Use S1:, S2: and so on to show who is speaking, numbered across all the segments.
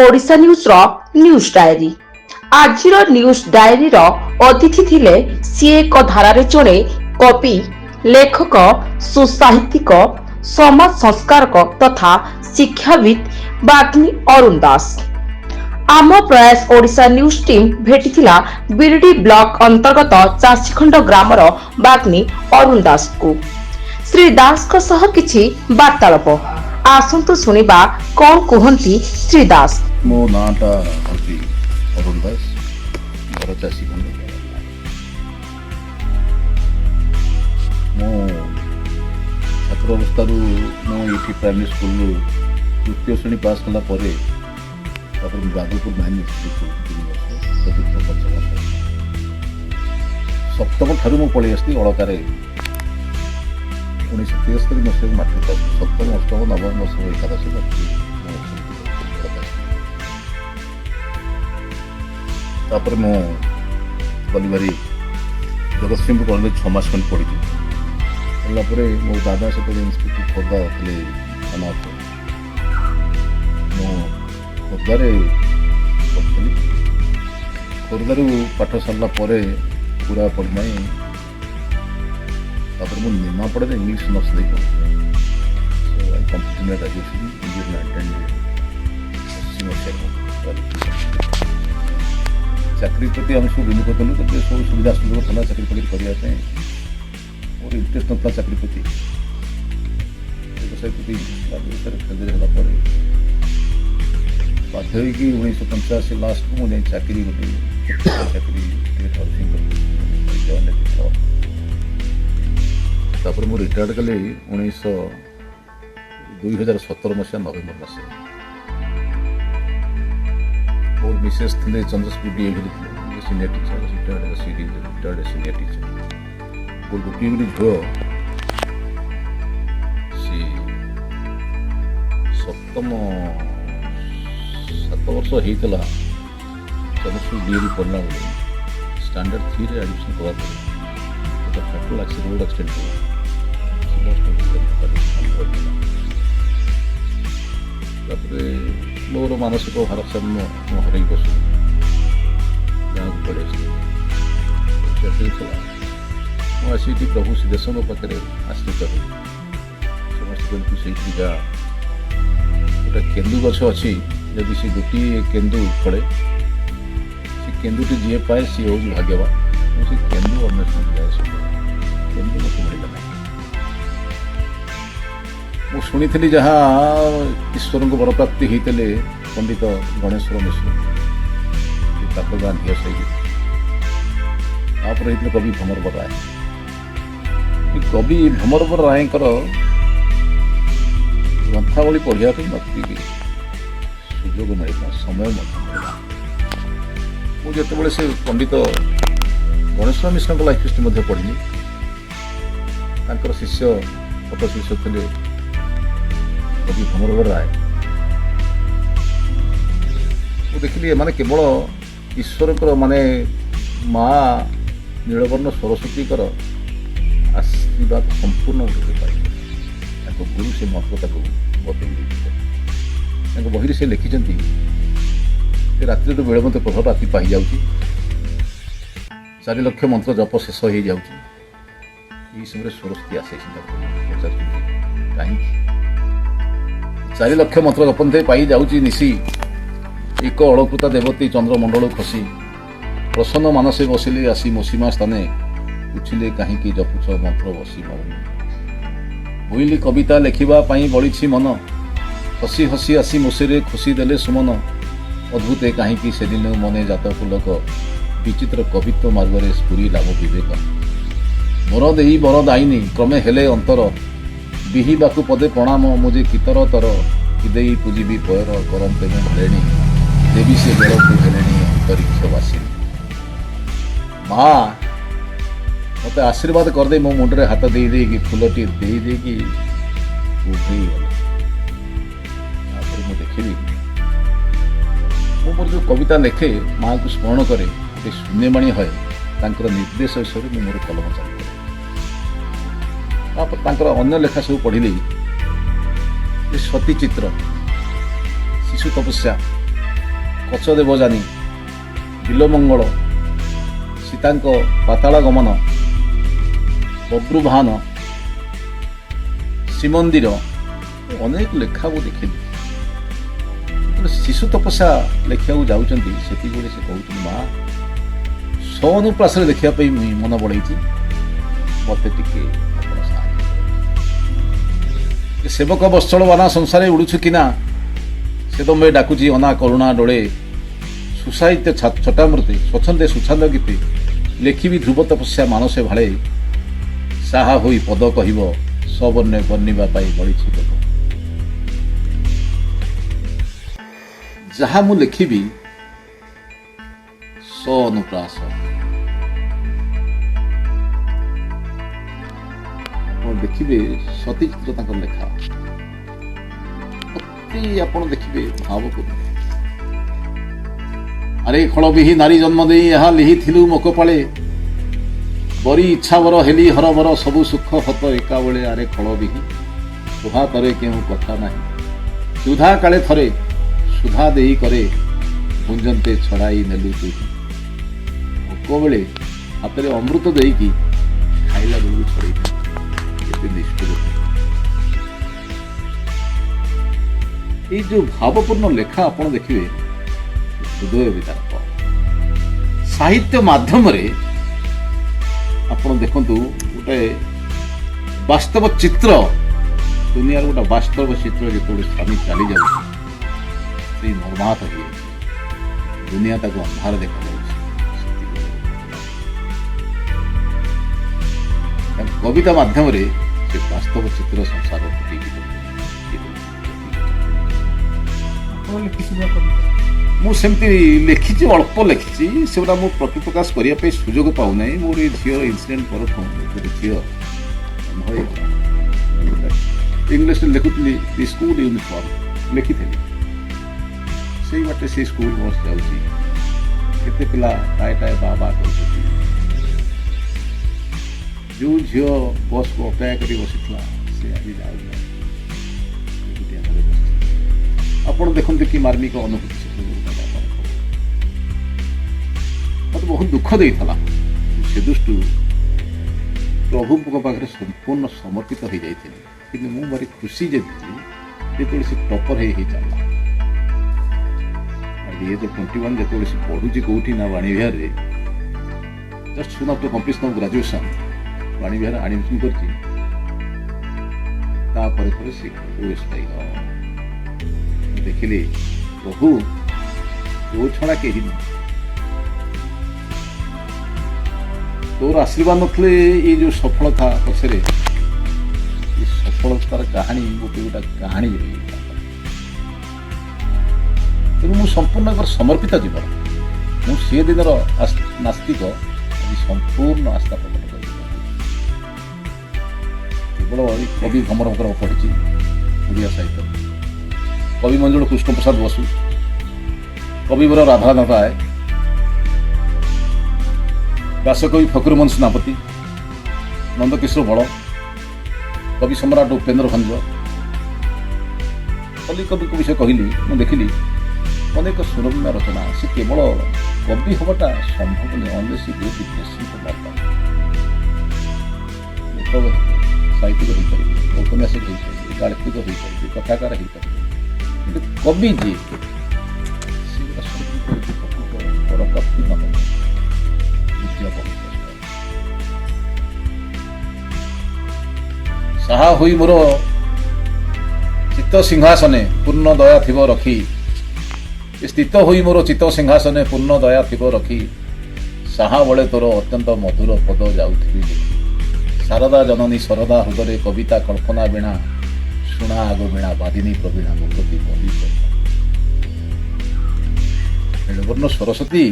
S1: Odisha news रो news diary. आजिर news diary रो अतिथि थिले सी एक धारारे जड़े कवि, लेखक, सुसाहित्यिक, समाज संस्कारक तथा शिक्षाविद बाग्मी अरुण दास। आम प्रयास ओडिशा न्यूज टीम भेटिथिला बिरडी ब्लॉक अंतर्गत चाषीखंड ग्रामर बाग्मी अरुण दास को। श्री दास को सह किछि वार्तालाप आसंतु सुनिबा कौन कहंती श्री दास।
S2: मो नाटा हसी अरुण दास घर चाषी खंड मो छात्र अवस्था मो प्राइमरी स्कूल तृतीय श्रेणी पास कला बागुपुर माइन चतुर्थ पंचम सप्तम ठारू मु पलि आसती अलकार 1973 मसीह माट्रिक पास सप्तम अष्टम नवम दशम एकादश तापर मो गलिबारी जगतसिंहपुर कॉलेज 6 मास खंड पढ़ी मो दादा से इंस्टीट्यूट खोर्धा थे थाना मो खोर्धारे पढ़ी खोर्धारू पाठ सरला पूरा पढ़ना तापर मो निमापड़े इंग्लिश नर्स दे so I completed my graduation in 1990 चाकरी प्रति आम सब विमुख कलु सब सुविधा सुयोग था चाकरी फाकरी करने मोर इंटरेस्ट ना चाकरी प्रति व्यवसाय प्रति खेल बाध्य हो 1985 लास्ट को मुझे चाकरी गोटे चाकरी तापर मु रिटायर्ड कले 2017 मसीहा नवेम्बर मसीहा मोर मिसेस थे Chandrashekhar DAV senior teacher retired senior teacher more गोटे गोटे झील सी सप्तम 7 वर्ष होता चंद्रशेखर डीएवी पढ़ला बेले स्टैंडर्ड 3 रे एडमिशन करा फैक्टल रोड एक्सीडेंट मोर मानसिक भारसाम्य हर बस गाँव को पड़े मुझे प्रभु सिद्धेश्वर पाखे आश्रित हो समस्त से गोटे केन्दु गछ अच्छी जदि सी गोटे केन्दु फले से केन्दुटी जी पाए सी हूँ भाग्यवान से केन्दु अन्वेषण जाए केन्दु मत मिलला मु शुणी जहाँ ईश्वर को बरप्राप्ति होते पंडित गणेश्वर मिश्र गाँ धिस होपर कवि भमरवर राय कवि भमरवर राय ग्रंथावली पढ़िया मत सुजोग मिलता समय मिलता मुझे से पंडित गणेश्वर मिश्र लाइफ हिस्ट्री पढ़ी शिष्य पट शिष्य थे कवि भमरवर राय तो देखिए माने केवल ईश्वर माने माँ नीलवर्ण सरस्वती आशीर्वाद संपूर्ण रूप पाई गुरु से महत्वता को बतई बही से लिखिं रात्रि तो बेले मत प्रभाव राति पाई जा 4 लाख मंत्र जप शेष हो जाऊँगी समय सरस्वती आसे कहीं 4 लाख मंत्र जपन्ते पाई जाऊँगी निशी एक अलकृता देवती चंद्रमंडल खसी प्रसन्न मानसे बसिले आसी मसीमा स्थाने पूछिले कहीं जपुछ मंत्र बसी मौन बोइली कविता लेखिबा पाई बड़ी मन हसी हसी आसी मुसीरे खुशी देले सुमन अद्भुते कहीं से दिन मने जात पुलक विचित्र कवित्व मार्गरे स्फुरी लाभ विवेक मोर देही बर दायनी क्रमे हेले अंतर बिहिबाकु पदे प्रणाम मुझे कितर तर हृदय पूजिबी पयर करते में भरेणी देवी से बेल को हेलेणी अंतरिक्षवासी माँ मत आशीर्वाद करदे मो मुंडे हाथ दे कि फुलटी दे कि मुझे देखी मोर जो कविता लेखे माँ को स्मरण करे गोटे शून्यवाणी है निर्देश हिसाब मोर कलम चल अन्य लेखा सब पढ़ी सती चित्र शिशु तपस्या କଚ ଦେବଯାନୀ, ବିଲମଙ୍ଗଳ, ସୀତାଙ୍କ ପାତାଳ ଗମନ, ବବ୍ରୁଭାନ, ଶ୍ରୀମନ୍ଦିର ଅନେକ ଲେଖା ମୁଁ ଦେଖିଲି। ଶିଶୁ ତପସ୍ୟା ଲେଖିବାକୁ ଯାଉଛନ୍ତି, ସେତିକିବେଳେ ସେ କହୁଛନ୍ତି ମା ସଅନୁପ୍ରାସରେ ଦେଖିବା ପାଇଁ ମୁଁ ମନ ବଳେଇଛି, ମୋତେ ଟିକେ ଆପଣ ସାହାଯ୍ୟ କରନ୍ତୁ। ସେବକ ବତ୍ସଳ ବାନା ସଂସାରେ ଉଡୁଛୁ କିନା, ସେ ତମେ ଡାକୁଛି ଅନା କରୁଣା ଡୋଳେ, ସୁସାହିତ୍ୟ ଛଟାମୃତେ ସ୍ୱଚ୍ଛନ୍ଦେ ସୁଛାନ୍ଦ ଗୀତେ, ଲେଖିବି ଧ୍ରୁବ ତପସ୍ୟା ମାନସେ ଭାଳେ, ସାହା ହୋଇ ପଦ କହିବ ସବର୍ଣ୍ଣେ ବର୍ଣ୍ଣିବା ପାଇଁ ବଳିଛି ପଦ। ଯାହା ମୁଁ ଲେଖିବି ସଅନୁପ୍ରାସ। ଆପଣ ଦେଖିବେ ସତୀଚିତ୍ର ତାଙ୍କର ଲେଖା ଅତି, ଆପଣ ଦେଖିବେ ଭାବପୂର୍ଣ୍ଣ। ଆରେ ଖଳବିହି ନାରୀ ଜନ୍ମ ଦେଇ ଏହା ଲିହିଥିଲୁ ମୋକପାଳେ, ବରି ଇଚ୍ଛାବର ହେଲି ହରବର ସବୁ ସୁଖ ହତ ଏକାବେଳେ। ଆରେ ଖଳବିହି ସୁହା ତରେ କେଉଁ କଥା ନାହିଁ, ସୁଧା କାଳେ ଥରେ ସୁଧା ଦେଇ କରେ, ଗୁଞ୍ଜନ୍ତେ ଛଡ଼ାଇ ନେଲୁ ତୁ। ଭୋକ ବେଳେ ହାତରେ ଅମୃତ ଦେଇକି ଖାଇଲା ବେଳକୁ ଛଡ଼େଇ ଦେଲୁ। କେତେ ନିଷ୍ଠୁର! ଏଇ ଯୋଉ ଭାବପୂର୍ଣ୍ଣ ଲେଖା ଆପଣ ଦେଖିବେ ହୃଦୟ ବିଦାରକ। ସାହିତ୍ୟ ମାଧ୍ୟମରେ ଆପଣ ଦେଖନ୍ତୁ ଗୋଟେ ବାସ୍ତବ ଚିତ୍ର, ଦୁନିଆର ଗୋଟେ ବାସ୍ତବ ଚିତ୍ର ଯେତେବେଳେ ସ୍ୱାମୀ ଚାଲି ଯାଉଛି, ସ୍ତ୍ରୀ ମର୍ମାହତ ହେଇଯାଉଛି, ଦୁନିଆ ତାକୁ ଅନ୍ଧାର ଦେଖାଯାଉଛି, କବିତା ମାଧ୍ୟମରେ ସେ ବାସ୍ତବ ଚିତ୍ର ସଂସାର ଫୁଟେଇକି ମୁଁ ସେମିତି ଲେଖିଛି, ଅଳ୍ପ ଲେଖିଛି, ସେଗୁଡ଼ା ମୁଁ ପ୍ରତି ପ୍ରକାଶ କରିବା ପାଇଁ ସୁଯୋଗ ପାଉନାହିଁ। ମୋର ଏ ଝିଅ ଇନ୍ସିଡେଣ୍ଟ ପରଠୁ ଗୋଟେ ଝିଅ ଇଂଲିଶରେ ଲେଖୁଥିଲି ଦି ସ୍କୁଲ ୟୁନିଫର୍ମ ଲେଖିଥିଲି, ସେଇ ବାଟେ ସେ ସ୍କୁଲ ବସ୍ ଯାଉଛି, କେତେ ପିଲା ଟାଏ ଟାଏ ବା ବା କରୁଛନ୍ତି। ଯେଉଁ ଝିଅ ବସ୍କୁ ଅପେକ୍ଷା କରି ବସିଥିଲା ସେ ଆଜି ଯାଉଥିଲା, ଆପଣ ଦେଖନ୍ତୁ କି ମାର୍ମିକ ଅନୁଭୂତି। ମୋତେ ବହୁତ ଦୁଃଖ ଦେଇଥିଲା। ସେ ଦୃଷ୍ଟିରୁ ପ୍ରଭୁଙ୍କ ପାଖରେ ସମ୍ପୂର୍ଣ୍ଣ ସମର୍ପିତ ହୋଇଯାଇଥିଲି, କିନ୍ତୁ ମୁଁ ଭାରି ଖୁସି ଯେତେବେଳେ ସେ ଟପର ହେଇ ଚାଲିଲା। ଏଜ୍ ଅଫ୍ 21 ଯେତେବେଳେ ସେ ପଢୁଛି କୋଉଠି ନା ବାଣୀବିହାରରେ, just soon after completion of graduation Vani Vihar admission କରିଛି। ତାପରେ ପରେ ସେ ଓଏସ୍ ପାଇଗଲା। ଦେଖିଲି ପ୍ରଭୁ ତୋ ଛଡ଼ା କେହି ନୁହଁ, ତୋର ଆଶୀର୍ବାଦ ନଥିଲେ ଏଇ ଯୋଉ ସଫଳତା ପଛରେ, ଏ ସଫଳତାର କାହାଣୀ ଗୋଟେ କାହାଣୀ ରହିଯାଇଥିଲା। ତେଣୁ ମୁଁ ସମ୍ପୂର୍ଣ୍ଣ ସମର୍ପିତ ଜୀବନ। ମୁଁ ସେ ଦିନର ନାସ୍ତିକ ଆଜି ସମ୍ପୂର୍ଣ୍ଣ ଆସ୍ଥା ପ୍ରକଟ କରିଛି। କେବଳ ଏଇ କବି ଭ୍ରମରଙ୍କର ପଢ଼ିଛି ଓଡ଼ିଆ ସାହିତ୍ୟ, କବି ମଞ୍ଜୁଳ କୃଷ୍ଣପ୍ରସାଦ ବସୁ, କବିବର ରାଧାନାଥ ରାୟ, ବ୍ୟାସକବି ଫକୀରମୋହନ ସେନାପତି, ନନ୍ଦକିଶୋର ବଳ, କବି ସମ୍ରାଟ ଉପେନ୍ଦ୍ର ଭଞ୍ଜ, ଅଲି କବିଙ୍କ ବିଷୟ କହିଲି। ମୁଁ ଦେଖିଲି ଅନେକ ସୁରମ୍ୟ ରଚନା। ସେ କେବଳ କବି ହବାଟା ସମ୍ଭବ ନୁହେଁ unless you get the blessing from God. ସାହିତ୍ୟିକ ହେଇପାରିବେ, ଔପନ୍ୟାସିକ ହେଇପାରିବେ, ଗାଳ୍ପିକ ହେଇପାରିବେ, କଥାକାର ହେଇପାରିବେ, କିନ୍ତୁ କବି ଯିଏ ସେଗୁଡ଼ା ପରପ୍ରାପ୍ତି ନ ହେବ। ସାହା ହୋଇ ମୋର ଚିତ୍ତ ସିଂହାସନେ ପୂର୍ଣ୍ଣ ଦୟା ଥିବ ରଖି, ସ୍ଥିତ ହୋଇ ମୋର ଚିତ୍ତ ସିଂହାସନେ ପୂର୍ଣ୍ଣ ଦୟା ଥିବ ରଖି, ସାହା ବଳେ ତୋର ଅତ୍ୟନ୍ତ ମଧୁର ପଦ ଯାଉଥିବି ଦେଖି। ଶାରଦା ଜନନୀ ଶରଦା ହୃଦୟରେ କବିତା କଳ୍ପନା ବୀଣା, ଶୁଣା ଆଗ ବୀଣା ବାଦିନୀ ପ୍ରବୀଣା ମୁଖତି କବି। ନୀଳବର୍ଣ୍ଣ ସରସ୍ୱତୀ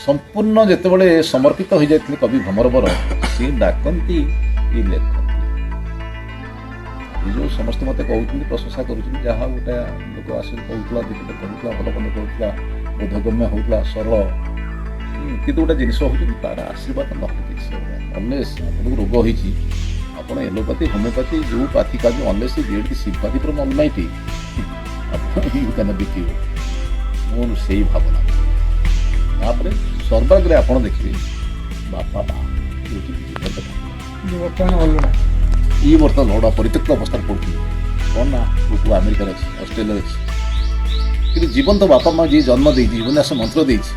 S2: ସମ୍ପୂର୍ଣ୍ଣ ଯେତେବେଳେ ସମର୍ପିତ ହୋଇଯାଇଥିଲେ କବି ଭ୍ରମରବର, ସିଏ ଡାକନ୍ତି କି ଲେଖନ୍ତି। ଯୋଉ ସମସ୍ତେ ମତେ କହୁଛନ୍ତି, ପ୍ରଶଂସା କରୁଛନ୍ତି, ଯାହା ଗୋଟେ ଲୋକ ଆସିକି କହୁଥିଲା, ଦେଖିଲେ କହୁଥିଲା, ଭଲ ମନ୍ଦ କହୁଥିଲା, ବୋଧଗମ୍ୟ ହଉଥିଲା, ସରଳ, କିନ୍ତୁ ଗୋଟେ ଜିନିଷ ହଉଛି ତାର ଆଶୀର୍ବାଦ ନ ହେଇଛି। ଅନଲେସ୍ ଆପଣଙ୍କୁ ରୋଗ ହେଇଛି, ଆପଣ ଏଲୋପାଥି ହୋମିଓପାଥି ଯୋଉ ପାଥି କାଜୁ unless get the sympathy from almighty, ଆପଣ ୟୁ କ୍ୟାନ୍ ବି କ୍ୟୁର୍ଡ। ମୋର ସେଇ ଭାବନା। ତାପରେ ସର୍ବାଗ୍ରେ ଆପଣ ଦେଖିବେ ବାପା ମା ଏଇଠି ଜୀବନ୍ତ ଠାକୁର।
S3: ବର୍ତ୍ତମାନ ଅଲଗା
S2: ଇଏ ବର୍ତ୍ତମାନ ଲଡ଼ା ପରିତ୍ୟକ୍ତ ଅବସ୍ଥାରେ ପଡ଼ୁଛନ୍ତି। କ'ଣ ନା ପୁଅ ଆମେରିକାରେ ଅଛି, ଅଷ୍ଟ୍ରେଲିଆରେ ଅଛି, କିନ୍ତୁ ଜୀବନ୍ତ ବାପା ମା ଯିଏ ଜନ୍ମ ଦେଇଛି, ଜୀବନ୍ୟାସ ମନ୍ତ୍ର ଦେଇଛି,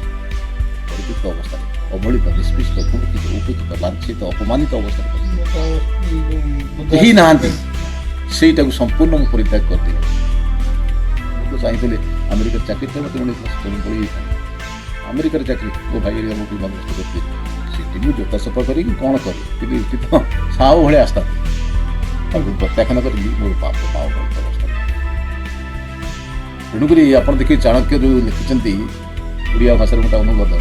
S2: ପରିତ୍ୟକ୍ତ ଅବସ୍ଥାରେ ଅବହେଳିତ, ନିଷ୍ପୃଷ୍ଟ, ଭୂମିତ, ଉପେକ୍ଷିତ, ଲାଞ୍ଛିତ, ଅପମାନିତ ଅବସ୍ଥାରେ କେହି ନାହାନ୍ତି। ସେଇଟାକୁ ସମ୍ପୂର୍ଣ୍ଣ ମୁଁ ପରିତ୍ୟାଗ କରିଦେଲି। ମୁଁ ତ ଚାହିଁଥିଲି ଆମେରିକାରେ ଚାକିରି ପାଇଁ ମୋତେ ମିଳିଥିଲା, ସେତେବେଳେ ପଳେଇଯାଇଥାନ୍ତି। ଆମେରିକାରେ ଚାକିରି ମୋ ଭାଇ ଏରିଆ ମୁଁ ବନ୍ଦୋବସ୍ତ କରିଥିଲି। ସେଠି ମୁଁ ଜୋତା ସଫା କରିକି କ'ଣ କରେ, କିନ୍ତୁ ଏଠି ତ ସାଉ ଭଳିଆ ଆସିଥାନ୍ତି। ତାକୁ ପ୍ରତ୍ୟାଖ୍ୟାନ କରିଲି ମୋର ବାପ ମା ଅବହେଳିତ ଅବସ୍ଥାରେ। ତେଣୁକରି ଆପଣ ଦେଖିବେ ଚାଣକ୍ୟ ଯେଉଁ ଲେଖିଛନ୍ତି ଓଡ଼ିଆ ଭାଷାରେ ଗୋଟେ ଅନୁବାଦ,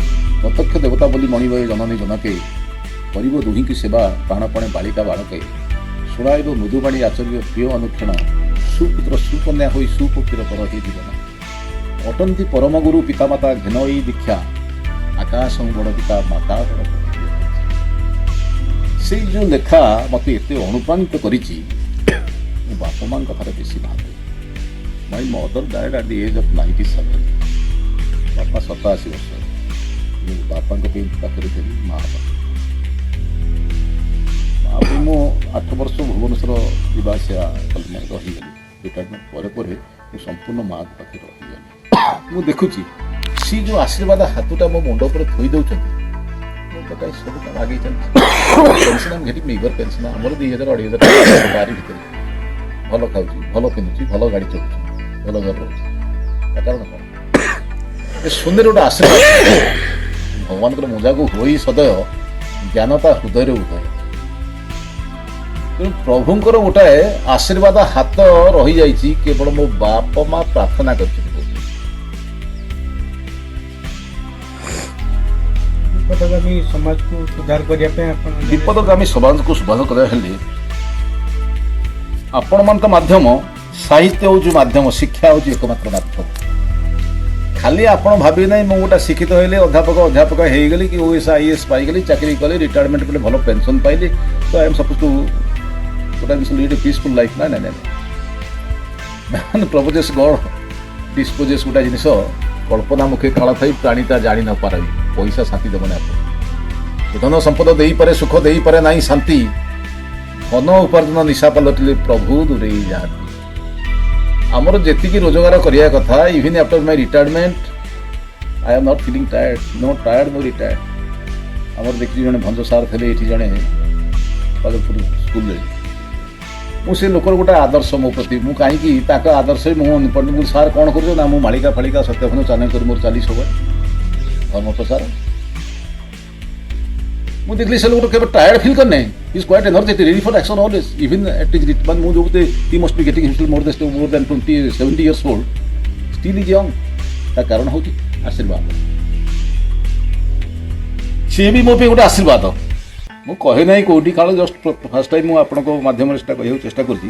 S2: ପ୍ରତ୍ୟକ୍ଷ ଦେବତା ବୋଲି ମଣିବୟ ଜନନୀ ଜନକେ, କରିବ ଦୁହିଁକି ସେବା ପ୍ରାଣପଣେ ବାଳିକା ବାଳକେ, ଶୁଣାଇବ ମୃଦୁବାଣୀ ଆଚର୍ଯ୍ୟ ପ୍ରିୟ ଅନୁକ୍ଷଣ, ସୁପୁତ୍ର ସୁକନ୍ୟା ହୋଇ ସୁପକ୍ଷୀର ପର ହି ଜୀବନ, ଅଟନ୍ତି ପରମଗୁରୁ ପିତାମାତା ଘେନ ଏଇ ଦୀକ୍ଷା, ଆକାଶ ବଡ଼ ପିତା ମାତା ବଡ଼। ସେଇ ଯେଉଁ ଲେଖା ମୋତେ ଏତେ ଅନୁପ୍ରାଣିତ କରିଛି, ମୋ ବାପା ମାଙ୍କ କଥାରେ ବେଶୀ ଭାବେ। My mother died at the age of 97। ବାପା 87 ବର୍ଷ। ମୁଁ ବାପାଙ୍କ ପାଇଁ ପାଖରେ ଥିଲି, ମା ପାଖରେ। ମା ପାଇଁ ମୁଁ 8 ବର୍ଷ ଭୁବନେଶ୍ୱର ଯିବା ଆସିବା କଲି, ନାହିଁ ରହିଗଲି। ରିଟାୟାରମେଣ୍ଟ ପରେ ପରେ ମୁଁ ସମ୍ପୂର୍ଣ୍ଣ ମାଙ୍କ ପାଖରେ ରହିଗଲି। ମୁଁ ଦେଖୁଛି ସେ ଯେଉଁ ଆଶୀର୍ବାଦ ହାତଟା ମୋ ମୁଣ୍ଡ ଉପରେ ଥୋଇ ଦେଉଛନ୍ତି, ମୋ କଥା ସବୁ କାମ ଆଗେଇ ଚାଲିଛି। ପେନ୍ସନ୍ ଆମେ ଘେଟି ମିଗର ପେନ୍ସନ୍ ଆମର 2000 2500 ଟଙ୍କା ତାରି ଭିତରେ। ଭଲ ଖାଉଛି, ଭଲ ପିନ୍ଧୁଛି, ଭଲ ଗାଡ଼ି ଚଳୁଛି, ଭଲ ଘର ରହୁଛି। ତା କାରଣ କ'ଣ? ଏ ଶୂନ୍ୟରେ ଗୋଟେ ଆଶୀର୍ବାଦ। ଭଗବାନଙ୍କର ମୁଜାକୁ ହୋଇ ସଦୟ ଜ୍ଞାନତା ହୃଦୟରେ ଉଦୟ। ତେଣୁ ପ୍ରଭୁଙ୍କର ଗୋଟାଏ ଆଶୀର୍ବାଦ ହାତ ରହିଯାଇଛି, କେବଳ ମୋ ବାପ ମା ପ୍ରାର୍ଥନା କରିଛନ୍ତି।
S3: ବିପଦଗାମୀ ସମାଜକୁ ସୁଧାର କରିବା ପାଇଁ ଆପଣ
S2: ବିପଦଗାମୀ ସମାଜକୁ ସୁଧାର କରିବା ହେଲେ ଆପଣମାନଙ୍କ ମାଧ୍ୟମ, ସାହିତ୍ୟ ହେଉଛି ମାଧ୍ୟମ, ଶିକ୍ଷା ହେଉଛି ଏକମାତ୍ର ମାଧ୍ୟମ। ଖାଲି ଆପଣ ଭାବିବେ ନାହିଁ ମୁଁ ଗୋଟେ ଶିକ୍ଷିତ ହେଲେ ଅଧ୍ୟାପକ ହେଇଗଲି କି OS IAS ପାଇଗଲି, ଚାକିରି କଲି, ରିଟାୟାରମେଣ୍ଟ କଲେ, ଭଲ ପେନସନ୍ ପାଇଲି, ତ ଆଇ ଏମ୍ ସପୋଜ୍ ଟୁ ଗୋଟେ ଲିଡ୍ ଏ ପିସଫୁଲ୍ ଲାଇଫ୍। ନାଇଁ ନାଇଁ ନାଇଁ, ମ୍ୟାନ୍ ପ୍ରପୋଜେସ୍ ଗଡ୍ ଡିସ୍ପୋଜେସ୍ ଗୋଟେ ଜିନିଷ କଳ୍ପନା ମୁଖେ କାଳ ଥାଇ ପ୍ରାଣୀ ତା ଜାଣି ନ ପାରବି। ପଇସା ଶାନ୍ତି ଦେବନି ଆପଣ। ଧନ ସମ୍ପଦ ଦେଇପାରେ, ସୁଖ ଦେଇପାରେ ନାହିଁ ଶାନ୍ତି, ଧନ ଉପାର୍ଜନ ନିଶା ପାଲଟିଲେ ପ୍ରଭୁ ଦୂରେଇ ଯାଆନ୍ତି। ଆମର ଯେତିକି ରୋଜଗାର କରିବା କଥା, even after my retirement I am not feeling tired, no tired no retired. ଆମର ଦେଖିଛି ଜଣେ ଭଞ୍ଜ ସାର୍ ଥିଲେ ଏଠି ଜଣେ ପାଦପୁର ସ୍କୁଲରେ। ମୁଁ ସେ ଲୋକର ଗୋଟେ ଆଦର୍ଶ ମୋ ପ୍ରତି। ମୁଁ କାହିଁକି ତାଙ୍କ ଆଦର୍ଶରେ ମୁଁ ମୁଁ ସାର୍ କ'ଣ କରୁଛ ନା, ମୁଁ ମାଳିକା ଫାଳିକା ସତ୍ୟଭନ ଚ୍ୟାନେଲ କରି ମୋର ଚାଲି ସବୁବେଳେ ଧର୍ମ ପ୍ରସାର। ମୁଁ ଦେଖିଲି ସେ ଲୋକ କେବେ ଟାୟାର୍ଡ ଫିଲ୍ କରିନାହିଁ। Is quite energetic, ready for action always, even at is ମାନେ ମୁଁ ଯୋଉ he must be getting himself more than 70 years old, still is young. ତା କାରଣ ହେଉଛି ଆଶୀର୍ବାଦ। ସିଏ ବି ମୋ ପାଇଁ ଗୋଟେ ଆଶୀର୍ବାଦ। ମୁଁ କହେ ନାହିଁ କେଉଁଠି, କାରଣ ଜଷ୍ଟ ଫାର୍ଷ୍ଟ ଟାଇମ୍ ମୁଁ ଆପଣଙ୍କ ମାଧ୍ୟମରେ ସେଟା କହିବାକୁ ଚେଷ୍ଟା କରୁଛି।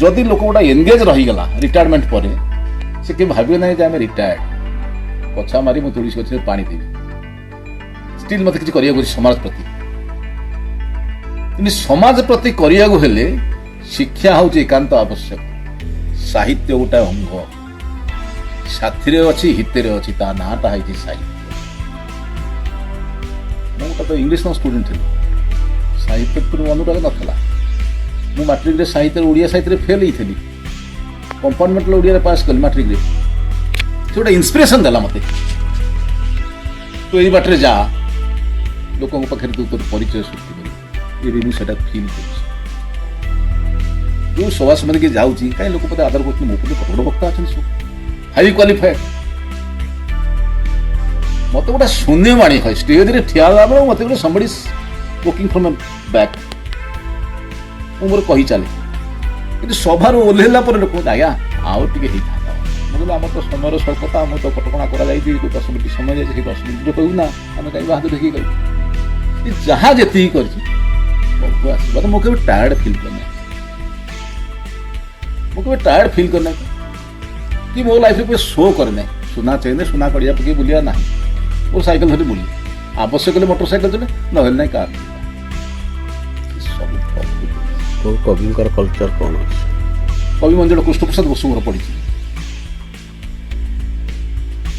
S2: ଯଦି ଲୋକ ଗୋଟେ ଏନଗେଜ୍ ରହିଗଲା ରିଟାୟାରମେଣ୍ଟ ପରେ, ସେ କେବେ ଭାବିବେ ନାହିଁ ଯେ ଆମେ ରିଟାୟାର୍ଡ, ପଛା ମାରି ମୁଁ ତୁଳସୀ ଗଛରେ ପାଣି ଦେବି, ଷ୍ଟିଲ୍ ମୋତେ କିଛି କରିବାକୁ ଅଛି ସମାଜ ପ୍ରତି। କିନ୍ତୁ ସମାଜ ପ୍ରତି କରିବାକୁ ହେଲେ ଶିକ୍ଷା ହେଉଛି ଏକାନ୍ତ ଆବଶ୍ୟକ। ସାହିତ୍ୟ ଗୋଟେ ଅଙ୍ଗ, ସାଥିରେ ଅଛି ହିତରେ ଅଛି, ତା ନାଁଟା ହେଇଛି ସାହିତ୍ୟ। ମୁଁ ଗୋଟେ ତ ଇଂଲିଶ ଷ୍ଟୁଡେଣ୍ଟ ଥିଲି, ସାହିତ୍ୟ ଅନୁରାଗ ନଥିଲା। ମୁଁ ମାଟ୍ରିକରେ ସାହିତ୍ୟରେ ଓଡ଼ିଆ ସାହିତ୍ୟରେ ଫେଲ୍ ହେଇଥିଲି, କମ୍ପାର୍ଟମେଣ୍ଟାଲ ଓଡ଼ିଆରେ ପାସ୍ କଲି ମାଟ୍ରିକରେ। ସେ ଗୋଟେ ଇନ୍ସପିରେସନ୍ ଦେଲା ମୋତେ, ତୁ ଏଇ ବାଟରେ ଯା, ଲୋକଙ୍କ ପାଖରେ ତୁ ତୋର ପରିଚୟ ସୃଷ୍ଟି କରିବୁ। ଏବେ ମୁଁ ସେଟା ଫିଲ୍ କରୁଛି। ଯେଉଁ ସଭା ସମିତିକି ଯାଉଛି, କାହିଁ ଲୋକ ମୋତେ ଆଦର କରୁଛନ୍ତି, ମୋ ପ୍ରତି ବଡ଼ ବଡ଼ ବକ୍ତା ଅଛନ୍ତି, ସବୁ ହାଇ କ୍ୱାଲିଫାଏଡ୍। ମୋତେ ଗୋଟେ ଶୂନ୍ୟବାଣୀ ହୁଏ ଷ୍ଟେଜରେ ଠିଆ ହେଲା ବେଳେ, ମୋତେ ଗୋଟେ somebody walking from a back, ମୁଁ ମୋର କହି ଚାଲେ। କିନ୍ତୁ ସଭାରୁ ଓହ୍ଲେଇଲା ପରେ ଲୋକ ଆଜ୍ଞା ଆଉ ଟିକେ ହେଇଥାନ୍ତା। ମୁଁ କହିଲି ଆମର ତ ସମୟର ସ୍ୱଳ୍ପତା, ଆମର ତ କଟକଣା କରାଯାଇଛି, 10 ମିନିଟ୍ ସମୟ ଯାଇଛି, ସେଇ 10 ମିନିଟ୍ରେ କହିବୁ ନା, ଆମେ କାହିଁ ବାହାଦୁର ଦେଖିକି କହିବୁ। ଯାହା ଯେତିକି କରିଛି ପ୍ରଭୁ ଆଶୀର୍ବାଦ। ମୁଁ କେବେ ଟାୟାର୍ଡ ଫିଲ୍ କରିନାହିଁ, ମୁଁ କେବେ ଟାୟାର୍ଡ ଫିଲ୍ କରିନାହିଁ କି ମୋ ଲାଇଫରେ କେବେ ଶୋ କରିନାହିଁ। ସୁନା ଚେନ୍ରେ ସୁନା କଡ଼ିଆ ପକେଇ ବୁଲିବା ନାହିଁ, ମୋର ସାଇକେଲ ଧରି ବୁଲି, ଆବଶ୍ୟକ ହେଲେ ମୋଟର ସାଇକେଲ ଚଲେ, ନହେଲେ ନାହିଁ କାର୍। ସବୁ
S4: କବିଙ୍କର କଲଚର କ'ଣ ଅଛି?
S2: କବି ମଞ୍ଜୁଳ କୃଷ୍ଣପ୍ରସାଦ ବସୁଙ୍କର ପଢ଼ିଛି।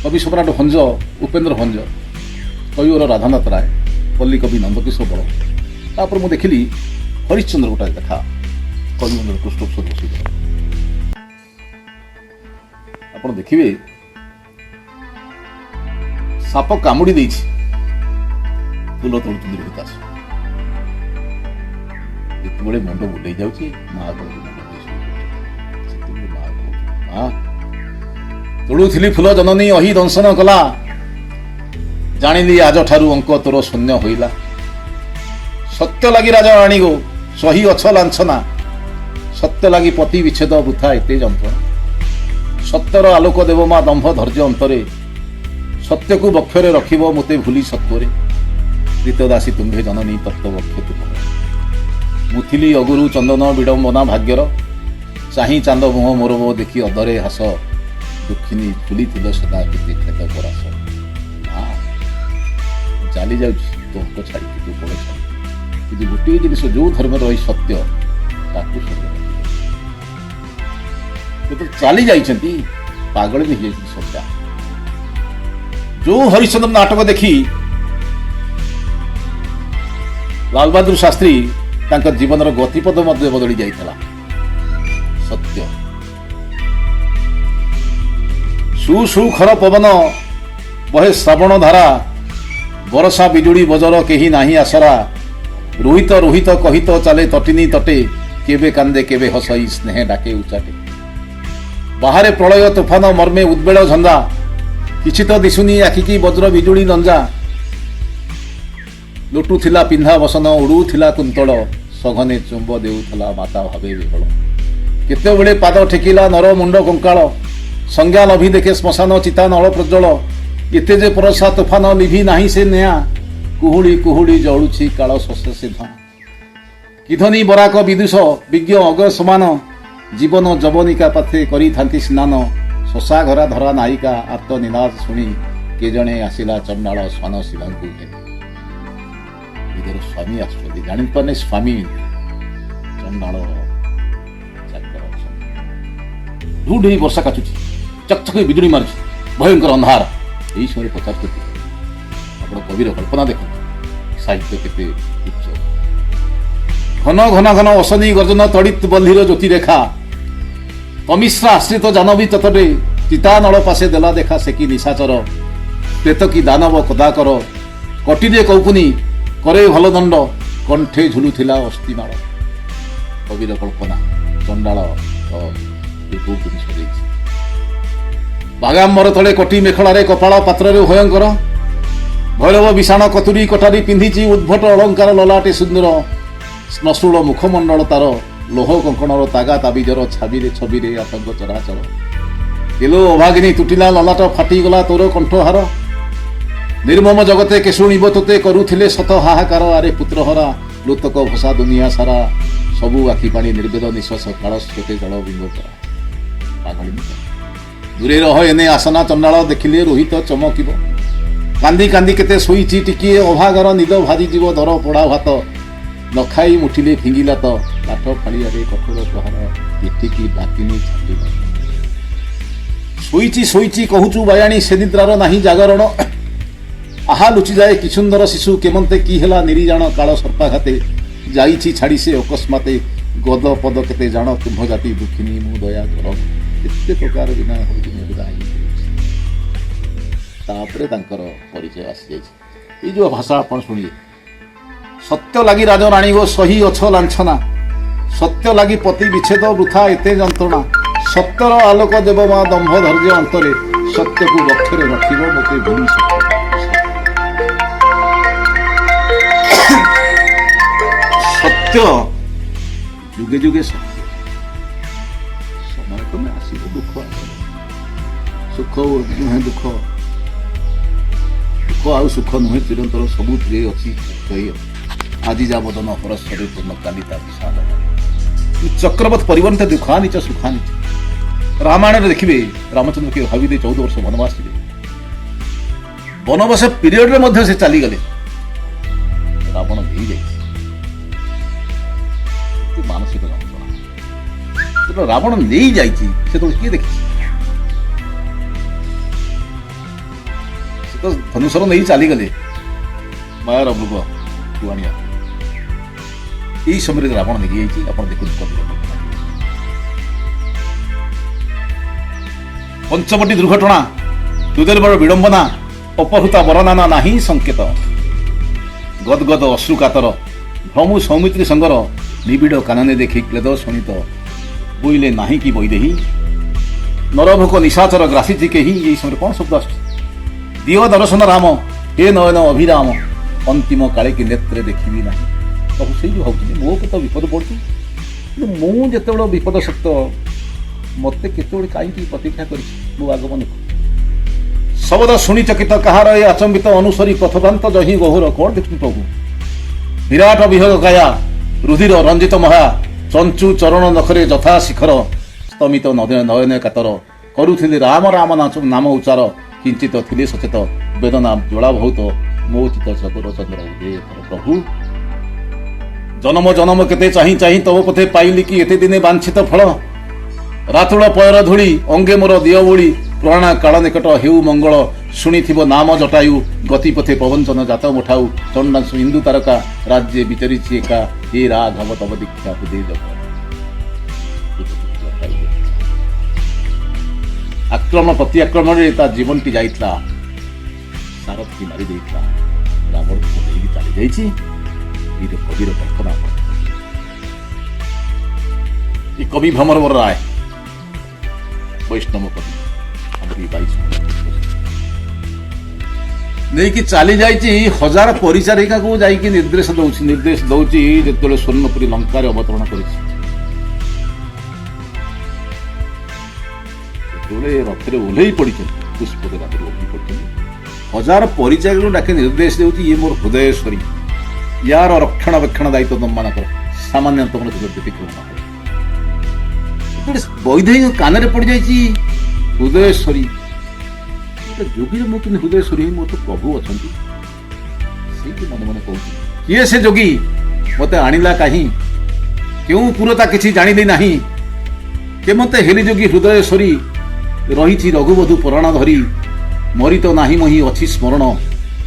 S2: कवि सम्राट भंज उपेन्द्र भंज कविवर राधानाथ राय पल्ली कवि नंदकिशोर बल तापर मुझे देखिली हरिश्चंद्र गोटाए देखा कवि मंडल पृष्ठपोषक बसई आप देखिए साप कामुड़ी देछि फूल तोड़ुଛନ୍ତି रोहितास ଯେତେବେଳେ ମୁଣ୍ଡ ବୁଲେଇ ଯାଉଛି ମା ତୋଳୁଥିଲି ଫୁଲ ଜନନୀ ଅହି ଦଂଶନ କଲା ଜାଣିଲି ଆଜଠାରୁ ଅଙ୍କ ତୋର ଶୂନ୍ୟ ହୋଇଲା ସତ୍ୟ ଲାଗି ରାଜା ରାଣୀ ଗୋ ସହି ଅଛ ଲାଞ୍ଛନା ସତ୍ୟ ଲାଗି ପତି ବିଚ୍ଛେଦ ବୃଥା ଏତେ ଯନ୍ତ୍ରଣା ସତ୍ୟର ଆଲୋକ ଦେବ ମା ଦମ୍ଭ ଧୈର୍ଯ୍ୟ ଅନ୍ତରେ ସତ୍ୟକୁ ବକ୍ଷରେ ରଖିବ ମୋତେ ଭୁଲି ସତ୍ୱରେ ରୀତଦାସୀ ତୁମ୍ଭେ ଜନନୀ ତତ୍ତ୍ୱ ବକ୍ଷ ତୁମ ମୁଥିଲି ଅଗୁରୁ ଚନ୍ଦନ ବିଡ଼ମ୍ବନା ଭାଗ୍ୟର ଚାହିଁ ଚାନ୍ଦ ମୁହଁ ମୋର ଦେଖି ଅଧରେ ହାସ ଦୁଃଖିନୀ ଭୁଲିଥିଲ ସଦା କେତେ କ୍ଷେତ ପରାସ ଚାଲି ଯାଉଛି ତୋ ଅଙ୍କ ଛାଡ଼ିକି ତୁ ବଡ଼ ଛାଡ଼ି କିନ୍ତୁ ଗୋଟିଏ ଜିନିଷ ଯୋଉ ଧର୍ମରେ ରହି ସତ୍ୟ ତାକୁ ସବୁ ଚାଲି ଯାଇଛନ୍ତି ପାଗଳ ବି ହେଇଯାଇଛନ୍ତି ସତ୍ୟା ଯୋଉ ହରିଶ୍ଚନ୍ଦ୍ର ନାଟକ ଦେଖି ଲାଲ ବାହାଦୁର ଶାସ୍ତ୍ରୀ ତାଙ୍କ ଜୀବନର ଗତିପଥ ମଧ୍ୟ ବଦଳି ଯାଇଥିଲା ସତ୍ୟ ସୁଖର ପବନ ବହେ ଶ୍ରାବଣ ଧାରା ବରଷା ବିଜୁଳି ବଜର କେହି ନାହିଁ ଆସରା ରୋହିତ ରୋହିତ କହିତ ଚାଲେ ତଟିନୀ ତଟେ କେବେ କାନ୍ଦେ କେବେ ହସଇ ସ୍ନେହ ଡାକେ ଉଚାଟେ ବାହାରେ ପ୍ରଳୟ ତୋଫାନ ମର୍ମେ ଉଦ୍ବେଳ ଝଞ୍ଜା କିଛି ତ ଦିଶୁନି ଆଖିକି ବଜ୍ର ବିଜୁଳି ନଞ୍ଜା ଲୁଟୁଥିଲା ପିନ୍ଧା ବସନ ଉଡୁଥିଲା କୁନ୍ତଳ ସଘନେ ଚୁମ୍ବ ଦେଉଥିଲା ମାତା ଭାବେ ବିହଳ କେତେବେଳେ ପାଦ ଠେକିଲା ନର ମୁଣ୍ଡ କଙ୍କାଳ ସଂଜ୍ଞା ଲଭି ଦେଖେ ଶ୍ମଶାନ ଚିତା ନଳ ପ୍ରଜ୍ୱଳ ଏତେ ଯେ ପରସା ତୋଫାନ ଲିଭି ନାହିଁ ସେ ନିଆଁ କୁହୁଳି କୁହୁଳି ଜଳୁଛି କାଳ ଶସ୍ୟ ସିଦ୍ଧ କିଧନି ବରାକ ବିଦୁଷ ବିଜ୍ଞ ଅଗ ସମାନ ଜୀବନ ଯବନିକା ପାଥେ କରିଥାନ୍ତି ସ୍ନାନ ଶଶା ଘରା ଧରା ନାୟିକା ଆର୍ତ ନିନାଦ ଶୁଣି କେ ଜଣେ ଆସିଲା ଚଣ୍ଡାଳ ସ୍ୱାନ ଶିବାଙ୍କୁ ନିଜର ସ୍ୱାମୀ ଆସୁଛନ୍ତି ଜାଣିପାରୁନି ସ୍ୱାମୀ ଚଣ୍ଡାଳ ଚାକର ଅଛନ୍ତି ଢୁଢ ହେଇ ବର୍ଷା କାଚୁଛି ଚକଚକ ବିଜୁଳି ମାରୁଛି ଭୟଙ୍କର ଅନ୍ଧାର ଏହି ସମୟରେ ପଚାରୁଛନ୍ତି ଆପଣ କବିର କଳ୍ପନା ଦେଖନ୍ତୁ ସାହିତ୍ୟ କେତେ ଉଚ୍ଚ ଘନ ଘନ ଘନ ଅଶନୀ ଗର୍ଜନ ତଡ଼ିତ ବଲ୍ଲୀର ଜ୍ୟୋତି ରେଖା କମିଶ୍ରା ଆଶ୍ରିତ ଜାନବୀ ତଟରେ ଚିତା ନଳ ପାଶେ ଦେଲା ଦେଖା ସେକି ନିଶାଚର ପ୍ରେତ କି ଦାନବ କଦାକର କଟିରେ କୌପୁନି କରେ ଭଲ ଦଣ୍ଡ କଣ୍ଠେ ଝୁଲୁଥିଲା ଅସ୍ଥିମାଳ କବିର କଳ୍ପନା ଚଣ୍ଡାଳ ସଜେଇଛି ବାଗାମ୍ବର ତଳେ କଟି ମେଖଳାରେ କପାଳ ପାତ୍ରରେ ଭୟଙ୍କର ଭୈରବ ବିଷାଣ କତୁରୀ କଟାରୀ ପିନ୍ଧିଛି ଉଦ୍ଭଟ ଅଳଙ୍କାର ଲଲାଟେ ସୁନ୍ଦର ଶ୍ମଶ୍ରୁଳ ମୁଖମଣ୍ଡଳ ତାର ଲୋହ କଙ୍କଣର ତାଗା ତାବିଜର ଛାବିରେ ଛବିରେ ଆତଙ୍କ ଚରାଚର ଏଲୋ ଅଭାଗିନୀ ତୁଟିଲା ଲଲାଟ ଫାଟିଗଲା ତୋର କଣ୍ଠହାର ନିର୍ମମ ଜଗତେ କେଶୁଣିବ ତୋତେ କରୁଥିଲେ ଶତ ହାହାକାର ଆରେ ପୁତ୍ରହରା ଲୋତକ ଭସା ଦୁନିଆ ସାରା ସବୁ ଆଖି ପାଣି ନିର୍ବେଦ ନିଶ୍ୱାସ କାଳ ସ୍ରୋତେ ଜଳ ବିମ୍ବ କରା ପାଗଳିନୀ ଦୂରେ ରହ ଏନେ ଆସନା ଚଣ୍ଡାଳ ଦେଖିଲେ ରୋହିତ ଚମକିବ କାନ୍ଦି କାନ୍ଦି କେତେ ଶୋଇଛି ଟିକିଏ ଅଭାଗର ନିଦ ଭାଜିଯିବ ଦର ପୋଡ଼ା ଭାତ ନଖାଇ ମୁଠିଲେ ଫିଙ୍ଗିଲା ତ କାଠ ଫାଳିଆରେ କଠୋର ପ୍ରହାର ଏଠିକି ବାକିନି ଛାଡ଼ିବ ଶୋଇଛି ଶୋଇଛି କହୁଛୁ ବାୟାଣୀ ସେ ନିଦ୍ରାର ନାହିଁ ଜାଗରଣ ଆହା ଲୁଚିଯାଏ କି ସୁନ୍ଦର ଶିଶୁ କେମନ୍ତେ କି ହେଲା ନିରିଜାଣ କାଳ ସର୍ପାଘାତେ ଯାଇଛି ଛାଡ଼ି ସେ ଅକସ୍ମାତେ ଗଦ ପଦ କେତେ ଜାଣ ତୁମ୍ଭ ଜାତି ଦୁଃଖିନୀ ମୁଁ ଦୟା କର କେତେ ପ୍ରକାର ବିନା ହେଉଛି ତାପରେ ତାଙ୍କର ପରିଚୟ ଆସିଯାଇଛି ଏଇ ଯୋଉ ଭାଷା ଆପଣ ଶୁଣିବେ ସତ୍ୟ ଲାଗି ରାଜରାଣୀ ଗୋ ସହି ଅଛ ଲାଞ୍ଛନା ସତ୍ୟ ଲାଗି ପତି ବିଚ୍ଛେଦ ବୃଥା ଏତେ ଯନ୍ତ୍ରଣା ସତ୍ୟର ଆଲୋକ ଦେବ ମା ଦମ୍ଭ ଧୈର୍ଯ୍ୟ ଅନ୍ତରେ ସତ୍ୟକୁ ବକ୍ଷରେ ରଖିବ ମୋତେ ଭୁଲି ସତ୍ୟ ଯୁଗେ ଯୁଗେ ସତ୍ୟ ସମୟ କ୍ରମେ ଆସିବ ଦୁଃଖ ଆସିବ ସୁଖ ନୁହେଁ ଦୁଃଖ ଦୁଃଖ ଆଉ ସୁଖ ନୁହେଁ ଚିରନ୍ତର ସବୁଥିରେ ଅଛି ଆଜି ଯା ବଦନ ପରସ୍ପରୀ ପୂର୍ଣ୍ଣ କାଲିତା ବିଷାଦ ଚକ୍ରବତ ପରିବର୍ତ୍ତ ଦୁଃଖାନି ଚ ସୁଖାନି ରାମାୟଣରେ ଦେଖିବେ ରାମଚନ୍ଦ୍ର କିଏ ଭାବିଲେ 14 ବର୍ଷ ବନବାସ ଯିବେ ବନବାସ ପିରିୟଡରେ ମଧ୍ୟ ସେ ଚାଲିଗଲେ ରାବଣ ହେଇଯାଇଛି ମାନସିକ ଯନ୍ତ୍ରଣା ରାବଣ ନେଇଯାଇଛି ସେତେବେଳେ କିଏ ଦେଖିଛି ତ ଧନୁଶର ନେଇ ଚାଲିଗଲେ ମାୟାର ମୃଗ କୁଆଣିଆ। ଏଇ ସମୟରେ ରାବଣ ନେଇକି ଯାଇଛି। ଆପଣ ଦେଖନ୍ତୁ କବିର କଳ୍ପନା। ପଞ୍ଚବଟୀ ଦୁର୍ଘଟଣା, ଦୁର୍ଦୈବର ବିଡ଼ମ୍ବନା, ଅପହୃତା ବରନାନା ନାହିଁ ସଂକେତ। ଗଦଗଦ ଅଶ୍ରୁକାତର ଭ୍ରମୁ ସୌମିତ୍ରୀ ସଙ୍ଗର, ନିବିଡ଼ କାନନେ ଦେଖି କ୍ଲେଦ ଶୁଣିତ। ବୋଇଲେ ନାହିଁ କି ବୈଦେହୀ, ନରଭୋକ ନିଶାଚର ଗ୍ରାସିଛି କେହି। ଏଇ ସମୟରେ କ'ଣ ଶବ୍ଦ ଆସୁଛି? ଦିଅ ଦର୍ଶନ ରାମ, ହେ ନୟନ ଅଭିରାମ, ଅନ୍ତିମ କାଳେ କି ନେତ୍ରେ ଦେଖିବି ନାହିଁ। ସବୁ ସେଇ ଯେଉଁ ଭାବୁଛନ୍ତି ମୋ କେତେ ବିପଦ ପଡ଼ୁଛି, କିନ୍ତୁ ମୁଁ ଯେତେବେଳେ ବିପଦ ସତ୍ୟ ମୋତେ କେତେବେଳେ କାହିଁକି ପ୍ରତୀକ୍ଷା କରିଛି ମୋ ଆଗମନକୁ। ଶବଦ ଶୁଣି ଚକିତ କାହାର ଏ ଆଚମ୍ବିତ ଅନୁସରି ପଥପ୍ରାନ୍ତ ଜହି ଗହୁର। କ'ଣ ଦେଖୁଛନ୍ତି ପ୍ରଭୁ? ବିରାଟ ବିହଗ କାୟା, ରୁଧିର ରଞ୍ଜିତ ମହା, ଚଞ୍ଚୁ ଚରଣ ନଖରେ ଯଥା ଶିଖର। ସ୍ତମିତ ନୟନ କାତର, କରୁଥିଲି ରାମ ରାମ ନାମ ଉଚ୍ଚାର। କିଞ୍ଚିତ ଥିଲେ ସଚେତ, ବେଦନା ଜ୍ୱଳା ବହୁତ, ମୋ ଚିତ ସଗର ଚନ୍ଦ୍ର ଉଦୟ କର। ପ୍ରଭୁ ଜନମ ଜନମ କେତେ ଚାହିଁ ଚାହିଁ ତବ ପଥେ ପାଇଲି କି ଏତେ ଦିନେ ବାଞ୍ଛିତ ଫଳ। ରାତୁଳ ପୟର ଧୂଳି ଅଙ୍ଗେ ମୋର ଦିଅ ବୋଳି, ପୁରାଣ କାଳ ନିକଟ ହେଉ ମଙ୍ଗଳ। ଶୁଣିଥିବ ନାମ ଜଟାୟୁ, ଗତିପଥେ ପବଞ୍ଚନ ଜାତ ମୁଠାଉ। ଚଣ୍ଡାଂଶୁ ହିନ୍ଦୁ ତାରକା, ରାଜ୍ୟ ବିଚରିଛି ଏକା। ହେ ରାଘବ ତବ ଦୀକ୍ଷା ହୃଦୟ ଜଗ। ଆକ୍ରମଣ ପ୍ରତି ଆକ୍ରମଣରେ ତା ଜୀବନଟି ଯାଇଥିଲା, ସାରଥୀ ମାରି ଦେଇଥିଲା। ରାବଣ ନେଇକି ଚାଲି ଯାଇଛି। ଏଇଟା କବିର କଳ୍ପନା। ଏ କବି ଭ୍ରମରବର ରାୟ, ବୈଷ୍ଣବ କବି, ଆମର ଏ 22 ନେଇକି ଚାଲି ଯାଇଛି। ହଜାର ପରିଚାରିକାକୁ ଯାଇକି ନିର୍ଦ୍ଦେଶ ଦଉଛି ଯେତେବେଳେ ସ୍ୱର୍ଣ୍ଣପୁରୀ ଲଙ୍କାରେ ଅବତରଣ କରିଛି। ଯେତେବେଳେ ରଥରେ ଓହ୍ଲେଇ ପଡ଼ିଛନ୍ତି, ପୁଷ୍ପକେ ରାତିରେ ଓହ୍ଲେଇ ପଡ଼ିଛନ୍ତି, ହଜାର ପରିଚାରିକାକୁ ଡାକି ନିର୍ଦ୍ଦେଶ ଦେଉଛି, ଇଏ ମୋର ହୃଦୟେଶ୍ୱରୀ, ୟାର ରକ୍ଷଣାବେକ୍ଷଣ ଦାୟିତ୍ୱ ତମମାନଙ୍କର। ସାମାନ୍ୟ ତମର ବ୍ୟତିକ୍ରମ ନ ହୁଏ। ବୈଦେହୀ କାନରେ ପଡ଼ିଯାଇଛି ହୃଦୟେଶ୍ୱରୀ। ଯୋଗୀରେ ମୁଁ କିନ୍ତୁ ହୃଦୟେଶ୍ୱରୀ, ମୋର ତ ପ୍ରଭୁ ଅଛନ୍ତି। ସେଇଠି ମନେ ମନେ କହୁଛି, କିଏ ସେ ଯୋଗୀ ମତେ ଆଣିଲା କାହିଁ, କେଉଁ ପୁରତା କିଛି ଜାଣିଲି ନାହିଁ। କେମତେ ହେଲି ଯୋଗୀ ହୃଦୟେଶ୍ୱରୀ, ରହିଛି ରଘୁବଧୂ ପୁରାଣ ଧରି। ମରି ତ ନାହିଁ ମହି ଅଛି ସ୍ମରଣ,